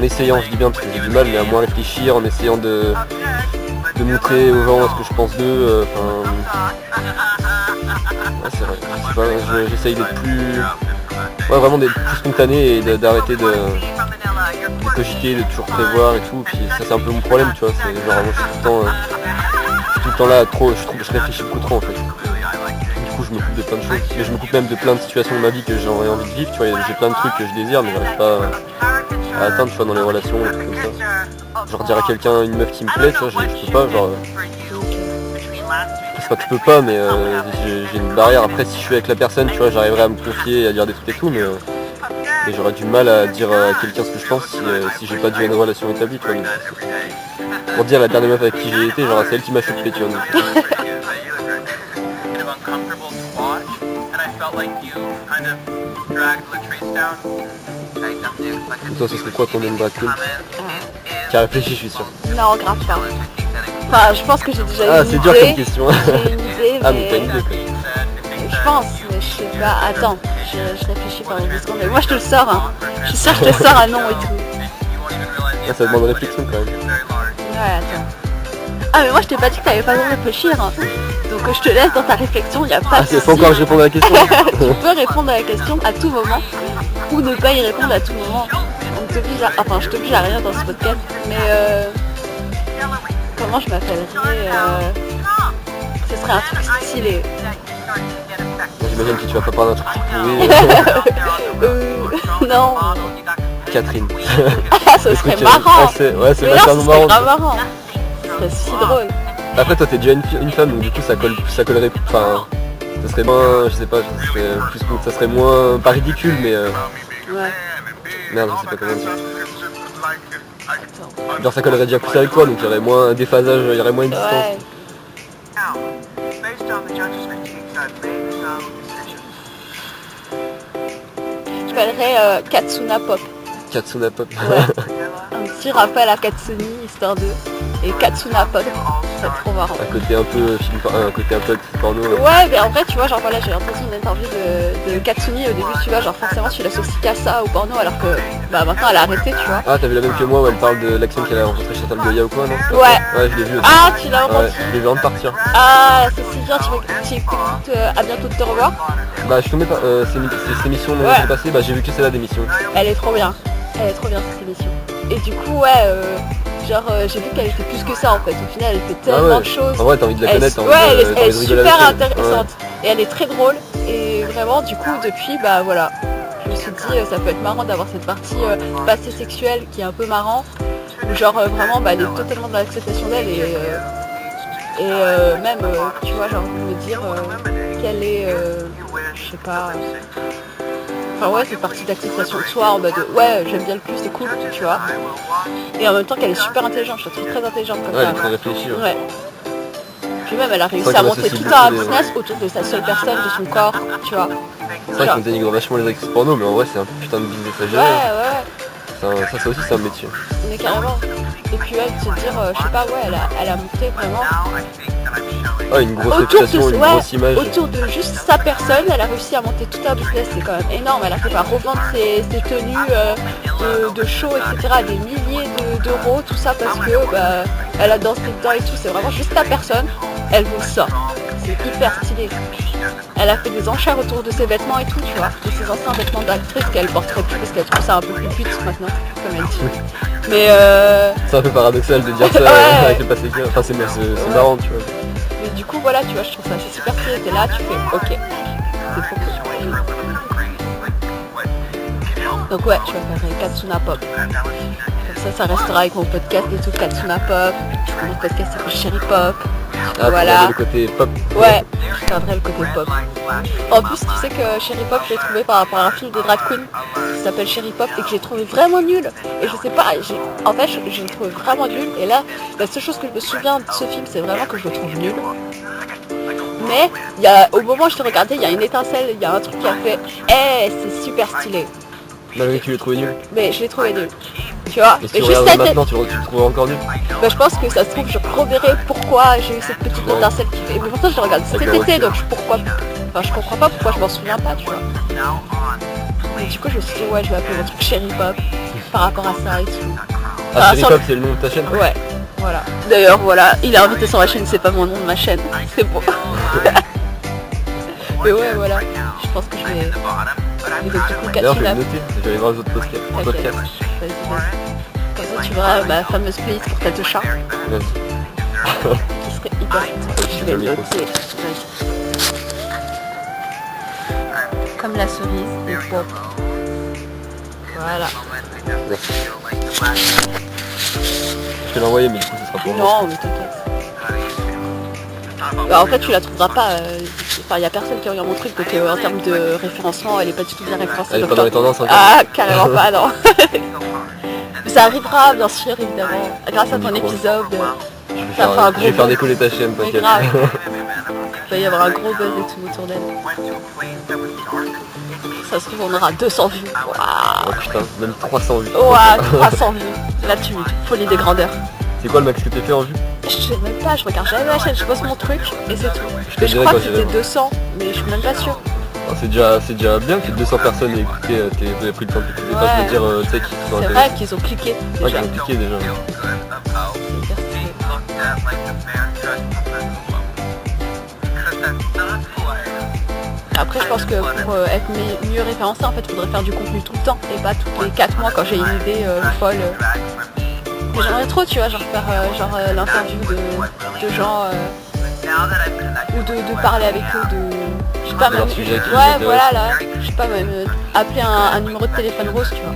Speaker 2: essayant, je dis bien parce que j'ai du mal, mais à moins réfléchir, en essayant de montrer aux gens ce que je pense d'eux, ouais, c'est vrai, je sais pas, j'essaye d'être plus... Ouais, vraiment d'être plus spontané et d'arrêter de cogiter, de toujours prévoir et tout, puis ça c'est un peu mon problème, tu vois, c'est genre moi, je suis tout le temps là, je réfléchis beaucoup trop en fait. Du coup je me coupe de plein de choses, mais je me coupe même de plein de situations de ma vie que j'aurais envie de vivre, tu vois, j'ai plein de trucs que je désire mais j'arrive pas à atteindre, tu vois, dans les relations, des trucs comme ça. Genre dire à quelqu'un, une meuf qui me plaît, tu vois, je peux pas, genre... C'est pas que je peux pas, mais j'ai une barrière. Après, si je suis avec la personne, tu vois, j'arriverai à me confier, à dire des trucs et tout, mais j'aurais du mal à dire à quelqu'un ce que je pense si j'ai pas déjà une relation établie, tu vois. Donc, pour dire la dernière meuf avec qui j'ai été, genre c'est elle qui m'a chopé, tu vois. Donc. Et toi, ce serait quoi ton nom de drag queen? Qui a réfléchi, je suis sûr.
Speaker 1: Non, grave pas. Enfin, je pense que j'ai déjà une idée.
Speaker 2: Ah, c'est dur comme question.
Speaker 1: J'ai une idée,
Speaker 2: Ah, mais t'as une idée, quoi.
Speaker 1: je pense, mais je sais pas. Attends, je réfléchis pendant 2 secondes. Mais moi, je te le sors, hein. Je suis sûre que je te sors un nom et tout.
Speaker 2: Ah, ça demande réflexion quand même.
Speaker 1: Ouais, attends. Ah, mais moi, je t'ai pas dit que t'avais pas besoin de réfléchir, hein. Donc, je te laisse dans ta réflexion, y a pas
Speaker 2: Ah,
Speaker 1: de
Speaker 2: c'est pas
Speaker 1: souci.
Speaker 2: encore que je réponds à la question.
Speaker 1: Tu peux répondre à la question à tout moment, ou ne pas y répondre à tout moment. On t'oblige à... Enfin, je t'oblige à rien dans ce podcast, mais comment je m'appellerais ce serait un truc stylé.
Speaker 2: J'imagine que tu vas pas parler d'un truc pourri.
Speaker 1: Non.
Speaker 2: Catherine.
Speaker 1: Ah, ce serait marrant.
Speaker 2: Ouais, c'est
Speaker 1: Mais non, ce
Speaker 2: vachement
Speaker 1: serait
Speaker 2: marrant.
Speaker 1: grave marrant. Ce serait si drôle.
Speaker 2: Après, toi, t'es déjà une femme, donc du coup, ça collerait. Enfin, ça serait moins. Je sais pas, ça serait moins. Pas ridicule, mais.
Speaker 1: Ouais.
Speaker 2: Merde, je sais pas comment dire. Genre, ça collerait déjà plus avec toi, donc il y aurait moins un déphasage, il y aurait moins une distance.
Speaker 1: Ouais. Je m'appellerais Katsuna Pop.
Speaker 2: Katsuna Pop.
Speaker 1: Ouais. Un petit rappel à Katsuni, histoire de... Et Katsuna Pop, c'est trop marrant.
Speaker 2: Un côté un peu un côté un peu actrice porno.
Speaker 1: Ouais, mais en vrai, tu vois, genre voilà, j'ai entendu une interview de Katsuni au début, tu vois, genre forcément tu l'associes qu'à ça au porno, alors que bah maintenant elle a arrêté, tu vois.
Speaker 2: Ah, t'as vu la même que moi où elle parle de l'action qu'elle a rencontrée chez Chantal Goya ou quoi, non?
Speaker 1: Ouais.
Speaker 2: Ouais, je l'ai vu aussi.
Speaker 1: Ah, tu l'as entendu?
Speaker 2: Ouais, je l'ai vu avant de partir.
Speaker 1: Ah, c'est si bien, tu écoutes à bientôt de te revoir.
Speaker 2: Bah, je tombais pas. Ces émissions dont
Speaker 1: Ouais.
Speaker 2: j'ai passé, bah, j'ai vu que celle-là d'émission.
Speaker 1: Elle est trop bien. Elle est trop bien cette émission. Et du coup, ouais, genre j'ai vu qu'elle était plus que ça en fait. Au final, elle fait tellement de choses.
Speaker 2: En vrai, t'as envie de la
Speaker 1: Elle,
Speaker 2: connaître, t'as
Speaker 1: ouais,
Speaker 2: envie
Speaker 1: elle
Speaker 2: de
Speaker 1: est
Speaker 2: rigoler
Speaker 1: super
Speaker 2: avec elle.
Speaker 1: intéressante. Et elle est très drôle. Et vraiment, du coup, depuis, bah voilà. Je me suis dit, ça peut être marrant d'avoir cette partie passé sexuelle qui est un peu marrant. Où genre vraiment, bah, elle est totalement dans l'acceptation d'elle. Et même, tu vois, j'ai envie de me dire qu'elle est, je sais pas... Enfin ouais, cette partie d'acceptation de soi en mode ouais, j'aime bien le plus, c'est cool, tu vois. Et en même temps qu'elle est super intelligente, je la trouve très intelligente comme
Speaker 2: Ouais, elle
Speaker 1: ça.
Speaker 2: est très réfléchie.
Speaker 1: Ouais. Puis même elle a réussi
Speaker 2: vrai
Speaker 1: à
Speaker 2: qu'elle
Speaker 1: monter
Speaker 2: associe
Speaker 1: tout un
Speaker 2: beaucoup
Speaker 1: business autour de sa seule personne, de son corps, tu vois.
Speaker 2: C'est vrai qu'on dénigre vachement les actrices porno, mais en vrai, c'est un putain de business à
Speaker 1: Ouais,
Speaker 2: gérer.
Speaker 1: ouais,
Speaker 2: Ça aussi, c'est un métier.
Speaker 1: mais carrément. Et puis ouais, de se dire, je sais pas, ouais, elle a monté vraiment
Speaker 2: Ah, une grosse
Speaker 1: autour
Speaker 2: réputation,
Speaker 1: de,
Speaker 2: une
Speaker 1: ouais,
Speaker 2: grosse image.
Speaker 1: autour de juste sa personne, elle a réussi à monter tout un business, c'est quand même énorme. Elle a fait par revendre ses tenues de show, etc. à des milliers d'euros, tout ça parce que bah, elle a dansé dedans et tout. C'est vraiment juste ta personne, elle vaut ça. C'est hyper stylé. Elle a fait des enchères autour de ses vêtements et tout, tu vois, de ses anciens vêtements d'actrice qu'elle porterait plus parce qu'elle trouve ça un peu plus pute maintenant, comme elle dit. Mais
Speaker 2: C'est un peu paradoxal de dire ça
Speaker 1: Ouais.
Speaker 2: avec le passé. Enfin, c'est marrant, tu vois.
Speaker 1: Mais du coup, voilà, tu vois, je trouve ça super stylé. T'es là, tu fais ok. C'est trop cool. Donc, ouais, je vais faire Katsuna Pop. Comme ça restera avec mon podcast et tout, Katsuna Pop. Mon podcast s'appelle Chéri Pop.
Speaker 2: Ah,
Speaker 1: Voilà.
Speaker 2: le côté pop.
Speaker 1: Ouais, je garderai le côté pop. En plus, tu sais que Chéri Pop, je l'ai trouvé par un film de drag queen qui s'appelle Chéri Pop et que j'ai trouvé vraiment nul. Et je sais pas, en fait, je l'ai trouvé vraiment nul. Et là, la seule chose que je me souviens de ce film, c'est vraiment que je le trouve nul. Mais au moment où je l'ai regardé, il y a une étincelle, il y a un truc qui a fait « Eh, c'est super stylé !»
Speaker 2: Malgré que tu l'aies trouvé nul.
Speaker 1: Mais je l'ai trouvé nul. Tu vois,
Speaker 2: Et si
Speaker 1: mais
Speaker 2: tu
Speaker 1: juste
Speaker 2: regardes
Speaker 1: cette tête.
Speaker 2: maintenant, tu le trouves encore nul.
Speaker 1: Bah, je pense que ça se trouve, je reverrai pourquoi j'ai eu cette petite
Speaker 2: Ouais.
Speaker 1: étincelle qui fait. Mais pourtant, je le regarde cet
Speaker 2: D'accord,
Speaker 1: été,
Speaker 2: ok.
Speaker 1: donc je comprends pas pourquoi je m'en souviens pas, tu vois. Et du coup, je me suis dit, ouais, je vais appeler mon truc Cherry Pop par rapport à ça et tout.
Speaker 2: Ah, Cherry
Speaker 1: sur-
Speaker 2: Pop, c'est le nom de ta chaîne?
Speaker 1: Ouais, voilà. D'ailleurs, voilà, il est invité sur ma chaîne, c'est pas mon nom de ma chaîne. C'est bon. Mais ouais, voilà. Je pense que je vais. Mais donc, du coup,
Speaker 2: D'ailleurs, je vais
Speaker 1: Katrina,
Speaker 2: le noter, je vais aller voir les autres podcasts.
Speaker 1: t'inquiète. Vas-y. Comme ça, tu verras ma fameuse playlist pour tête de chat.
Speaker 2: Vas-y.
Speaker 1: Qui serait hyper chouette. Je vais le noter. Vas-y. Comme la cerise et pop. Voilà.
Speaker 2: Je vais l'envoyer, mais du coup, ce sera pour moi.
Speaker 1: Non, mais t'inquiète. Bah, en fait, tu la trouveras pas. Enfin, il y a personne qui regarde mon truc, donc en termes de référencement, elle est pas du tout bien référencée.
Speaker 2: Elle est
Speaker 1: donc
Speaker 2: pas dans les tendances encore.
Speaker 1: Ah, carrément pas, non. Mais ça arrivera, bien sûr, évidemment. Grâce à ton épisode,
Speaker 2: Je vais
Speaker 1: ça fait un
Speaker 2: faire,
Speaker 1: gros
Speaker 2: je vais faire
Speaker 1: buzz.
Speaker 2: décoller ta chaîne,
Speaker 1: Mais
Speaker 2: t'inquiète.
Speaker 1: grave. Il va y avoir un gros buzz et tout autour d'elle. Ça se trouve, on aura 200 vues.
Speaker 2: Oh
Speaker 1: Waouh.
Speaker 2: putain, même 300 vues.
Speaker 1: Waouh, 300 vues. Là, tu folie des grandeurs.
Speaker 2: C'est quoi le max que t'as fait en vue?
Speaker 1: Je sais même pas, je regarde jamais la chaîne, je pose mon truc et c'est tout.
Speaker 2: te
Speaker 1: Mais je
Speaker 2: dirai
Speaker 1: crois
Speaker 2: quand
Speaker 1: que
Speaker 2: j'irai
Speaker 1: c'était
Speaker 2: voir.
Speaker 1: 200, mais je suis même pas sûre.
Speaker 2: Oh, c'est déjà bien que 200 personnes aient écouté, vous avez pris le temps d'écouter. Enfin, je veux dire, tu sais, qui sont
Speaker 1: C'est
Speaker 2: intéressés.
Speaker 1: vrai qu'ils ont cliqué
Speaker 2: Ouais,
Speaker 1: déjà.
Speaker 2: qui ont cliqué déjà.
Speaker 1: C'est hyper stylé. Après, je pense que pour être mieux référencé, en fait, il faudrait faire du contenu tout le temps et pas tous les 4 mois quand j'ai une idée folle. Mais j'aimerais trop, tu vois, genre faire l'interview de gens ou de parler avec eux de. Je sais pas,
Speaker 2: De leur
Speaker 1: même.
Speaker 2: sujet qui les
Speaker 1: Ouais,
Speaker 2: intéresse.
Speaker 1: voilà, là. Je sais pas, même appeler un numéro de téléphone rose, tu vois.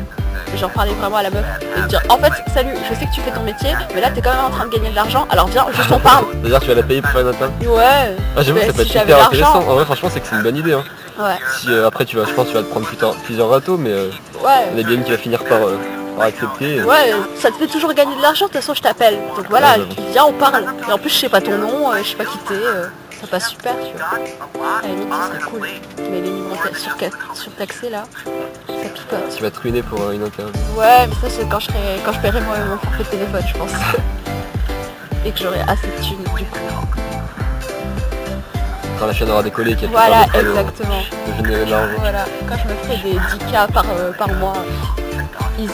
Speaker 1: Et genre parler vraiment à la meuf et lui dire en fait, salut, je sais que tu fais ton métier, mais là t'es quand même en train de gagner de l'argent, alors viens, juste on parle.
Speaker 2: C'est-à-dire tu vas la payer pour faire une interview?
Speaker 1: Ouais.
Speaker 2: Ah, j'avoue que
Speaker 1: Mais
Speaker 2: ça peut
Speaker 1: si
Speaker 2: être
Speaker 1: j'avais
Speaker 2: hyper
Speaker 1: l'argent.
Speaker 2: intéressant. En vrai, franchement, c'est que c'est une bonne idée. Hein.
Speaker 1: Ouais.
Speaker 2: Si après, je pense que tu vas te prendre plusieurs râteaux, mais il y en
Speaker 1: Ouais.
Speaker 2: a bien une qui va finir par accepter.
Speaker 1: Ouais, ça te fait toujours gagner de l'argent, de toute façon je t'appelle. Donc voilà,
Speaker 2: Ouais,
Speaker 1: tu viens, on parle. Et en plus je sais pas ton nom, je sais pas qui t'es, ça passe super, tu vois. À la limite, ça serait cool. Mais les numéros surtaxés là, ça picote.
Speaker 2: Tu vas te ruiner pour une interview.
Speaker 1: Ouais, mais ça c'est quand je paierai moi mon forfait de téléphone, je pense. Et que j'aurai assez de thunes du coup.
Speaker 2: Quand la chaîne aura décollé, qu'il y a
Speaker 1: Voilà,
Speaker 2: plus de
Speaker 1: exactement.
Speaker 2: de générer de l'argent.
Speaker 1: Voilà, quand je me ferai des 10K par mois, easy.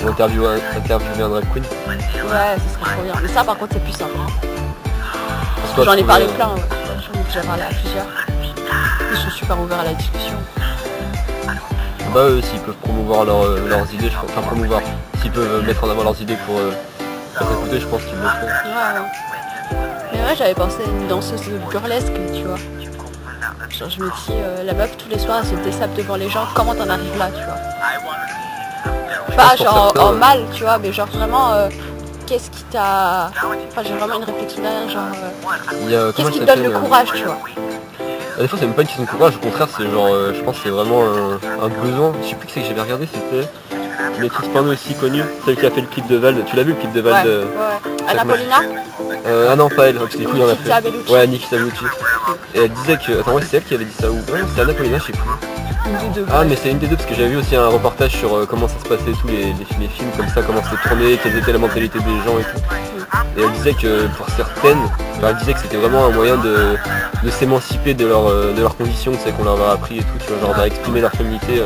Speaker 2: Pour interviewer un drag queen.
Speaker 1: Ouais, ce serait trop bien. Mais ça par contre c'est plus simple.
Speaker 2: Parce que toi,
Speaker 1: J'en ai
Speaker 2: tu
Speaker 1: parlé
Speaker 2: trouvais,
Speaker 1: plein, ouais. J'en ai déjà parlé à plusieurs. Ils sont super ouverts à la discussion.
Speaker 2: Bah eux, s'ils peuvent promouvoir leurs idées, je pense, enfin promouvoir, s'ils peuvent mettre en avant leurs idées pour faire écouter, je pense qu'ils le font.
Speaker 1: Ouais. Mais ouais, j'avais pensé à une danseuse burlesque, tu vois. Genre je me dis, la meuf tous les soirs elle se dessape devant les gens, comment t'en arrives là, tu vois. Pas
Speaker 2: pense pour
Speaker 1: genre
Speaker 2: certains,
Speaker 1: en mal, tu vois, mais genre vraiment, qu'est-ce qui t'a... Enfin j'ai vraiment une réflexion derrière, genre...
Speaker 2: Il y a,
Speaker 1: Qu'est-ce
Speaker 2: comment
Speaker 1: qui
Speaker 2: elle
Speaker 1: te donne le
Speaker 2: s'appelle,
Speaker 1: courage, tu vois.
Speaker 2: Des fois c'est même pas une question de courage, au contraire c'est genre, je pense que c'est vraiment un besoin. Je sais plus qui c'est que j'avais regardé, c'était une actrice porno aussi connue, celle qui a fait le clip de Val. Tu l'as vu le clip de Val
Speaker 1: Ouais,
Speaker 2: de...
Speaker 1: ouais. Anna Paulina.
Speaker 2: Ah non pas elle, parce que du coup il y en a
Speaker 1: Nikita
Speaker 2: fait.
Speaker 1: Bellucci.
Speaker 2: Ouais, Nikita Bellucci. Et elle disait que... Attends ouais c'est elle qui avait dit ça ou... Ouais c'est Anna Paulina, je sais plus.
Speaker 1: Une des deux.
Speaker 2: Ah mais c'est une des deux parce que j'avais vu aussi un reportage sur comment ça se passait tous les films comme ça, comment c'était tourné, quelle était la mentalité des gens et tout. Et elle disait que pour certaines, enfin, elle disait que c'était vraiment un moyen de s'émanciper de leurs conditions, tu sais, qu'on leur a appris et tout, tu vois, genre d'exprimer leur féminité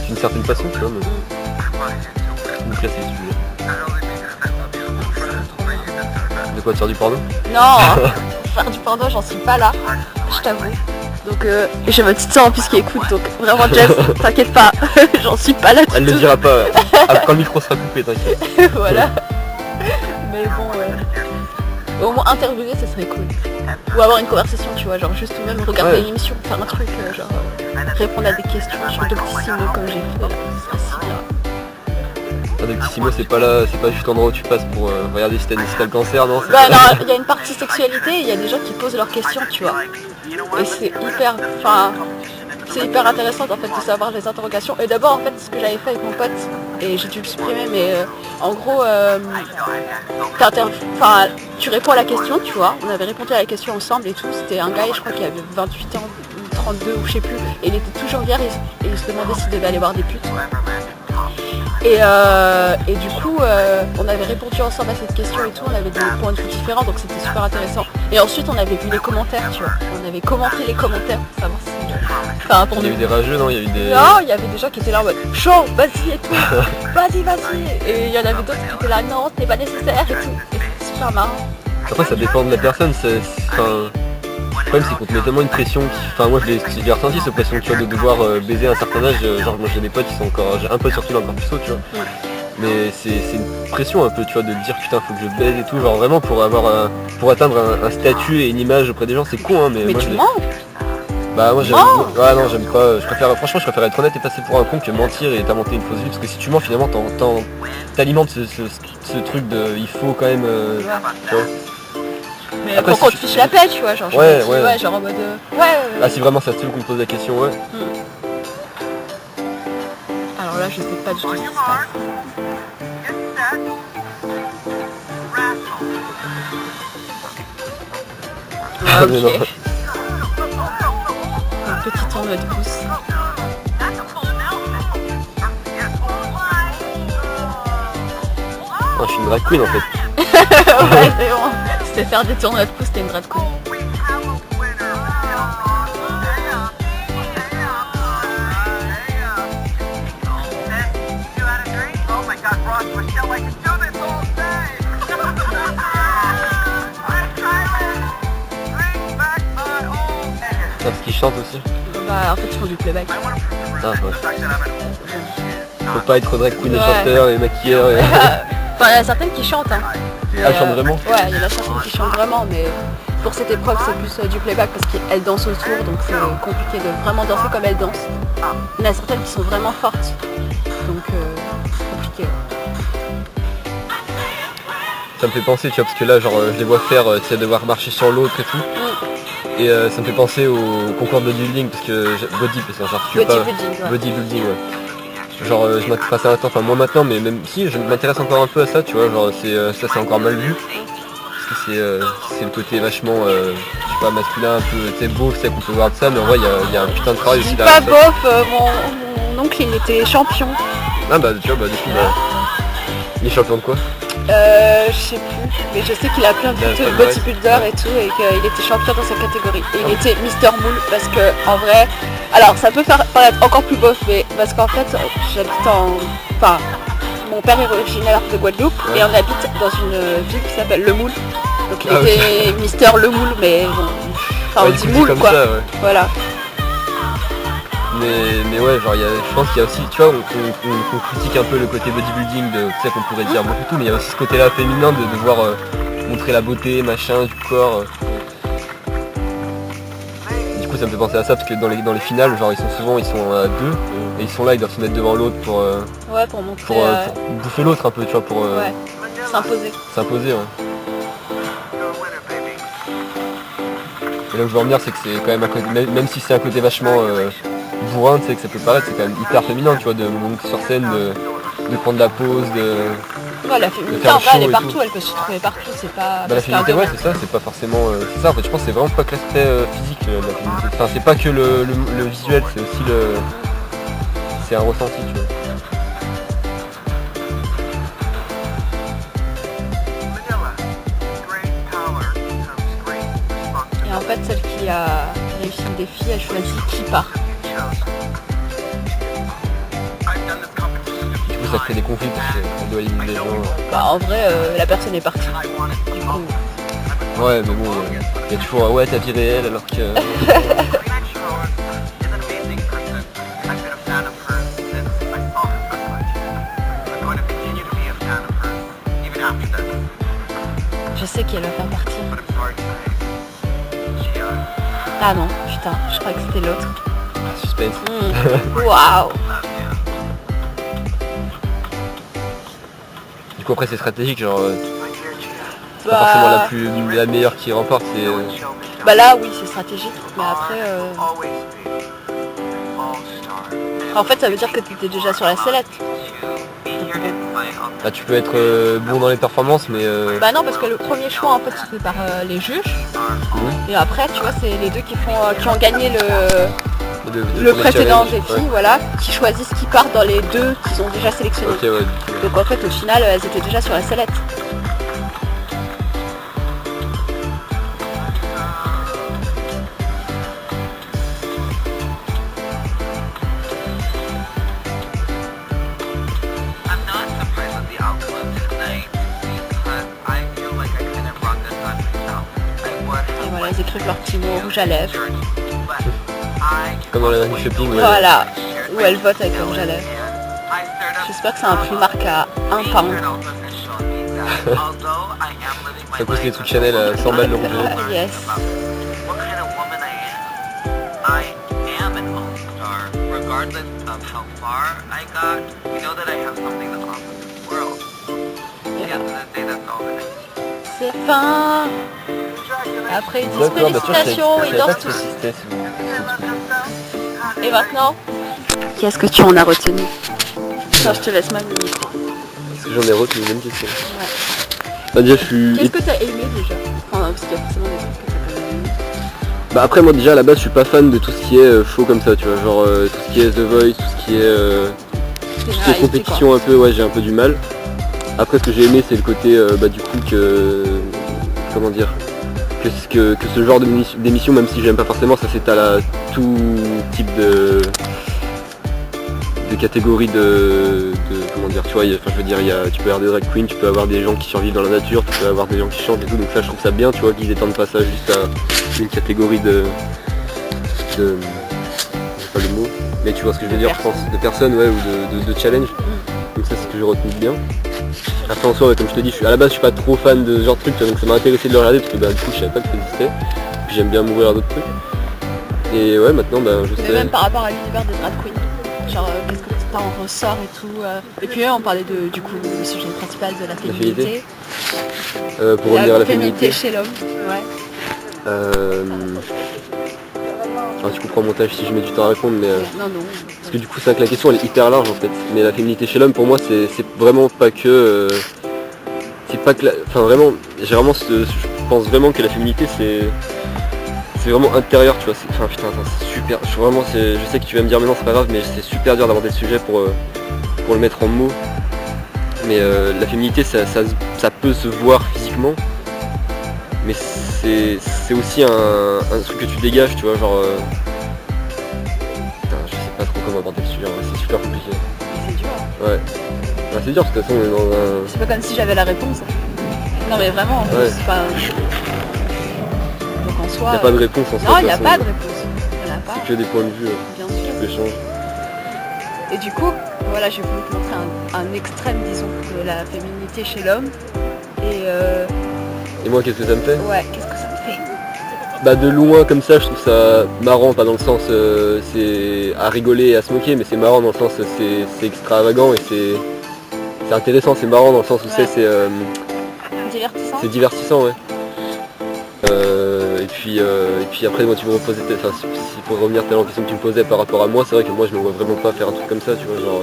Speaker 2: d'une certaine façon, tu vois. Donc là c'est le sujet. De quoi, de faire du porno?
Speaker 1: Non, faire du porno, j'en suis pas là, je t'avoue. Donc j'ai ma petite sœur en plus qui écoute, donc vraiment Jess, t'inquiète pas, j'en suis pas là du
Speaker 2: Elle ne le
Speaker 1: tout.
Speaker 2: dira pas, quand le micro sera coupé, t'inquiète.
Speaker 1: Voilà. Mais bon, au moins interviewer, ça serait cool. Ou avoir une conversation, tu vois, genre juste même regarder
Speaker 2: Ouais.
Speaker 1: une émission, faire un truc, genre répondre à des questions sur de petits mots comme j'ai fait là, ce serait si bien.
Speaker 2: Ah, Doctissimo c'est pas là, c'est pas juste l'endroit où tu passes pour regarder si t'as le cancer, non?
Speaker 1: Bah non, il y a une partie sexualité, il y a des gens qui posent leurs questions, tu vois. Et c'est hyper, enfin, c'est hyper intéressant en fait de savoir les interrogations. Et d'abord en fait ce que j'avais fait avec mon pote, et j'ai dû le supprimer, mais en gros, tu réponds à la question, tu vois. On avait répondu à la question ensemble et tout. C'était un gars, je crois qu'il avait 28 ans, 32 ou je sais plus, et il était tout genguière et il se demandait s'il devait aller voir des putes. Et du coup, on avait répondu ensemble à cette question et tout, on avait des points de vue différents, donc c'était super intéressant. Et ensuite, on avait vu les commentaires, tu vois. On avait commenté les commentaires pour savoir si... Enfin, pour
Speaker 2: Il y a eu des rageux, non? Il y a eu des...
Speaker 1: Non, il y avait des gens qui étaient là en mode chaud, vas-y et tout, vas-y. Et il y en avait d'autres qui étaient là, non, ce n'est pas nécessaire et tout. Et c'était super marrant.
Speaker 2: Après, ça dépend de la personne. Enfin, le problème, c'est qu'on te met tellement une pression. Enfin, moi, j'ai ressenti cette pression, tu vois, de devoir baiser à un certain âge. Genre, moi, j'ai des potes qui sont encore, un peu surtout encore plus tôt, tu vois.
Speaker 1: Ouais.
Speaker 2: Mais c'est une pression un peu, tu vois, de dire putain, faut que je baise et tout. Genre, vraiment, pour atteindre un statut et une image auprès des gens, c'est con, hein. Mais moi,
Speaker 1: tu mens.
Speaker 2: Bah moi j'aime.
Speaker 1: Non.
Speaker 2: Ouais, non, j'aime pas. Franchement, je préfère être honnête et passer pour un con que mentir et t'inventer une fausse vie, parce que si tu mens, finalement, t'alimentes ce truc de il faut quand même. Tu vois.
Speaker 1: Mais
Speaker 2: Après,
Speaker 1: pour qu'on
Speaker 2: si
Speaker 1: te fiche la paix, tu vois, genre,
Speaker 2: Ouais,
Speaker 1: je me dis,
Speaker 2: ouais.
Speaker 1: genre en mode... Ouais.
Speaker 2: Ah, si vraiment ça se trouve qu'on te pose la question, ouais.
Speaker 1: Alors là, je sais pas du tout ce qui se passe. Ah,
Speaker 2: Mais non.
Speaker 1: ok. Un petit tournoi de pouce.
Speaker 2: Ah, je suis une drag queen en fait.
Speaker 1: Ouais, c'est bon. C'était faire des tournois de pouce, c'était une drag queen.
Speaker 2: Parce qu'ils chantent aussi.
Speaker 1: Bah, en fait, ils font du playback.
Speaker 2: Ah, ouais. Faut pas être drag queen et
Speaker 1: Ouais.
Speaker 2: chanteur et maquilleur. Et...
Speaker 1: Enfin, il y en a certaines qui chantent, hein.
Speaker 2: Ah, elles chantent vraiment?
Speaker 1: Ouais, il y en a certaines qui chantent vraiment, mais pour cette épreuve, c'est plus du playback parce qu'elles dansent autour, donc c'est compliqué de vraiment danser comme elles dansent. Il y en a certaines qui sont vraiment fortes, donc compliqué.
Speaker 2: Ça me fait penser, tu vois, parce que là, genre, je les vois faire, tu sais, devoir marcher sur l'autre et tout. Et ça me fait penser au concours de bodybuilding, parce que bodybuilding, ouais. Genre, je m'intéresse à l'instant, enfin moins maintenant, mais même si, je m'intéresse encore un peu à ça, tu vois, genre, ça c'est encore mal vu. Parce que c'est le côté vachement, je sais pas, masculin, un peu, tu sais, beau, c'est qu'on peut voir de ça, mais en vrai, il y a un putain de travail aussi
Speaker 1: Pas
Speaker 2: derrière ça.
Speaker 1: bof, mon oncle il était champion.
Speaker 2: Ah bah, tu vois, bah du coup, il est champion de quoi?
Speaker 1: Je sais plus, mais je sais qu'il a plein de
Speaker 2: Ouais,
Speaker 1: bodybuilders et tout, et qu'il était champion dans sa catégorie. Et il était Mister Moule parce que en vrai, alors ça peut paraître encore plus bof, mais parce qu'en fait, j'habite enfin, mon père est originaire de Guadeloupe et on habite dans une ville qui s'appelle Le Moule. Donc il était Mister Le Moule, mais bon, enfin on dit Moule
Speaker 2: comme
Speaker 1: quoi.
Speaker 2: ça, ouais.
Speaker 1: Voilà.
Speaker 2: Mais ouais, genre, je pense qu'il y a aussi, tu vois, on critique un peu le côté bodybuilding, tu sais, qu'on pourrait dire beaucoup tout, mais il y a aussi ce côté-là féminin de devoir montrer la beauté, machin, du corps. Du coup, ça me fait penser à ça, parce que dans les finales, genre, ils sont à deux, et ils sont là, ils doivent se mettre devant l'autre pour
Speaker 1: montrer,
Speaker 2: pour bouffer l'autre un peu, tu vois, pour
Speaker 1: s'imposer.
Speaker 2: s'imposer, ouais. Et là où je veux en venir, c'est que c'est quand même un côté, même si c'est un côté vachement bourrin, tu sais, que ça peut paraître, c'est quand même hyper féminin, tu vois, de monter sur scène, de prendre la pause,
Speaker 1: Ouais, la féminité,
Speaker 2: faire
Speaker 1: en vrai, elle est
Speaker 2: chaud et
Speaker 1: partout,
Speaker 2: tout.
Speaker 1: elle peut se trouver partout, c'est pas...
Speaker 2: Bah, la féminité, ouais, c'est ça, c'est pas forcément... c'est ça, en fait, je pense que c'est vraiment pas que l'aspect physique, la féminité. Enfin, c'est pas que le visuel, c'est aussi c'est un ressenti, tu vois.
Speaker 1: Et en fait, celle qui a réussi le défi, elle choisit qui part.
Speaker 2: Du coup, ça crée des conflits, parce qu'on doit éliminer les gens.
Speaker 1: Bah, en vrai, la personne est partie. Du coup,
Speaker 2: Ouais, mais bon, il y a toujours ouais, ta vie réelle, alors que...
Speaker 1: je sais qui elle va faire partie. Ah non, putain, je crois que c'était l'autre.
Speaker 2: Suspense.
Speaker 1: Waouh.
Speaker 2: Du coup, après, c'est stratégique, genre... c'est pas forcément la meilleure qui remporte, c'est...
Speaker 1: Bah là, oui, c'est stratégique, mais après... En fait, ça veut dire que tu étais déjà sur la sellette.
Speaker 2: Bah, tu peux être bon dans les performances, mais
Speaker 1: Bah non, parce que le premier choix en fait c'était par les juges. Et après, tu vois, c'est les deux qui ont gagné le précédent défi,
Speaker 2: ouais.
Speaker 1: voilà, qui choisissent qui part dans les deux qu'ils ont déjà sélectionnés.
Speaker 2: Ok, ouais.
Speaker 1: Donc en fait, au final, elles étaient déjà sur la sellette.
Speaker 3: I'm not surprised at the outcome tonight because I feel like I kind of brought this on myself. I would
Speaker 1: Et
Speaker 3: have
Speaker 1: voilà, ils écrivent leur petit mot rouge à lèvres.
Speaker 3: journey, but I
Speaker 2: Comme dans les règles shopping, ouais.
Speaker 1: Voilà, où elles votent avec leur rouge à lèvres.
Speaker 3: I stirred up
Speaker 1: J'espère que c'est un prix marque à 1 pound.
Speaker 3: secret also has shown me that although I am living my
Speaker 2: Ça coûte les
Speaker 3: life
Speaker 2: trucs Chanel à 100 balles le rouge à lèvres.
Speaker 1: Yes.
Speaker 3: what kind of woman I am an all-star, regardless of how far I got. You know that I have something to offer the world. At the end of the day, that's all that I need.
Speaker 1: C'est fin. Après ils disent
Speaker 2: D'accord, bah tu vois,
Speaker 1: félicitations,
Speaker 2: je
Speaker 1: ils
Speaker 2: savais pas
Speaker 1: dansent
Speaker 2: que
Speaker 1: tous.
Speaker 2: c'était
Speaker 1: Et maintenant, qu'est-ce que tu en as retenu? Ça, je te laisse ma minute.
Speaker 2: Parce que j'en ai retenu une question.
Speaker 1: Ouais.
Speaker 2: Bah déjà je suis...
Speaker 1: Qu'est-ce que t'as aimé déjà? Enfin, parce qu'il y a forcément des trucs que t'as pas aimé.
Speaker 2: Bah après moi déjà à la base je suis pas fan de tout ce qui est show comme ça, tu vois, genre tout ce qui est The Voice, tout ce qui est compétition un peu, ouais, j'ai un peu du mal. Après ce que j'ai aimé c'est le côté bah du coup que comment dire que ce genre d'émission, même si j'aime pas forcément, ça s'étale à tout type de catégories de comment dire, tu vois, enfin je veux dire tu peux avoir des drag queens, tu peux avoir des gens qui survivent dans la nature, tu peux avoir des gens qui chantent et tout, donc ça je trouve ça bien, tu vois, qu'ils étendent pas ça juste à une catégorie de j'ai pas le mot, mais tu vois ce que je veux dire, je pense, de personnes, ouais, ou de challenge. Donc ça c'est ce que j'ai retenu bien. Après en soi, ouais, comme je te dis, à la base je suis pas trop fan de ce genre de trucs, donc ça m'a intéressé de le regarder parce que bah, du coup je savais pas que ça existait. Puis j'aime bien m'ouvrir à d'autres trucs. Et ouais, maintenant bah, je
Speaker 1: Mais
Speaker 2: sais.
Speaker 1: même par rapport à l'univers des drag queens, genre qu'est-ce que t'en ressors et tout. Et puis on parlait du coup du sujet principal de la féminité.
Speaker 2: Pour revenir à la féminité.
Speaker 1: Chez l'homme, ouais.
Speaker 2: Alors tu comprends mon montage si je mets du temps à répondre, mais
Speaker 1: Non.
Speaker 2: parce que du coup c'est vrai que la question elle est hyper large en fait. Mais la féminité chez l'homme pour moi c'est vraiment pas que c'est pas que enfin vraiment je pense vraiment que la féminité c'est vraiment intérieur, tu vois, enfin putain c'est super, je sais que tu vas me dire mais non c'est pas grave, mais c'est super dur d'aborder le sujet pour le mettre en mots. Mais la féminité ça peut se voir physiquement, mais c'est aussi un truc que tu dégages, tu vois, genre putain, je sais pas trop comment aborder le sujet, hein, c'est super compliqué.
Speaker 1: C'est dur.
Speaker 2: Ouais. Bah, c'est dur parce que de toute façon on est dans un...
Speaker 1: C'est pas comme si j'avais la réponse. Non mais vraiment,
Speaker 2: Ouais.
Speaker 1: c'est pas... Donc en soi...
Speaker 2: Il n'y a pas de réponse en soi.
Speaker 1: Non, il n'y a pas de réponse. Il y en a pas.
Speaker 2: C'est que des points de vue,
Speaker 1: Bien
Speaker 2: tu
Speaker 1: sûr.
Speaker 2: peux échanger.
Speaker 1: Et du coup, voilà, j'ai voulu te montrer un extrême, disons, de la féminité chez l'homme. Et
Speaker 2: Et moi qu'est-ce que ça me fait?
Speaker 1: ouais, qu'est-ce que ça me fait?
Speaker 2: Bah de loin comme ça je trouve ça marrant, pas dans le sens c'est à rigoler et à se moquer, mais c'est marrant dans le sens c'est extravagant et c'est intéressant, c'est marrant dans le sens où
Speaker 1: Ouais.
Speaker 2: c'est
Speaker 1: Divertissant.
Speaker 2: divertissant, ouais. Et puis après moi tu me reposais, enfin si pour revenir à la question que tu me posais par rapport à moi, c'est vrai que moi je me vois vraiment pas faire un truc comme ça, tu vois, genre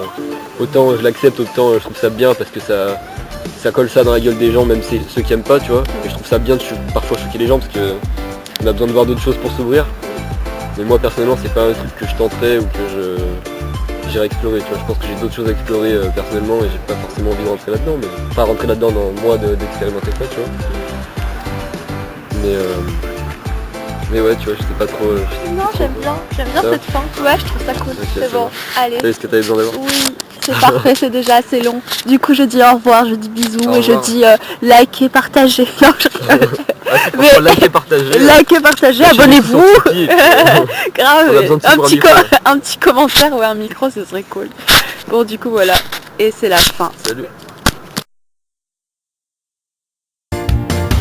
Speaker 2: autant je l'accepte, autant je trouve ça bien parce que ça colle ça dans la gueule des gens, même ceux qui aiment pas, tu vois. Et je trouve ça bien de parfois choquer les gens parce que on a besoin de voir d'autres choses pour s'ouvrir. Mais moi personnellement c'est pas un truc que je tenterais ou que j'irais explorer, tu vois. Je pense que j'ai d'autres choses à explorer personnellement et j'ai pas forcément envie de rentrer là-dedans, mais pas rentrer là-dedans dans moi d'expérimenter ça, tu vois. Mais ouais, tu vois, je sais pas trop.
Speaker 1: Non, j'aime bien
Speaker 2: Ça
Speaker 1: cette fin. Ouais, je trouve ça cool.
Speaker 2: Ok,
Speaker 1: c'est
Speaker 2: ça
Speaker 1: bon.
Speaker 2: marche.
Speaker 1: Allez.
Speaker 2: C'est ce que t'avais besoin d'avoir.
Speaker 1: Oui, c'est parfait, c'est déjà assez long. Du coup, je dis au revoir, je dis bisous
Speaker 2: Au
Speaker 1: et je
Speaker 2: revoir.
Speaker 1: dis likez, partagez. Non, je rigole.
Speaker 2: Ah, c'est
Speaker 1: Mais-
Speaker 2: pour liker, partager.
Speaker 1: Likez, partagez,
Speaker 2: Lâchez des
Speaker 1: abonnez-vous.
Speaker 2: sous sur Tipeee, et puis,
Speaker 1: Grave,
Speaker 2: On a besoin de sous pour un micro.
Speaker 1: un petit commentaire ou un micro, ce serait cool. Bon, du coup, voilà. Et c'est la fin.
Speaker 2: Salut.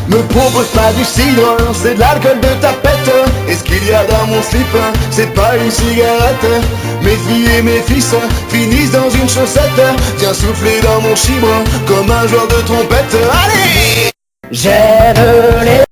Speaker 5: Me propose pas du cidre, c'est de l'alcool de tapette. Et ce qu'il y a dans mon slip, c'est pas une cigarette. Mes filles et mes fils finissent dans une chaussette. Viens souffler dans mon chibre comme un joueur de trompette. Allez! J'aime les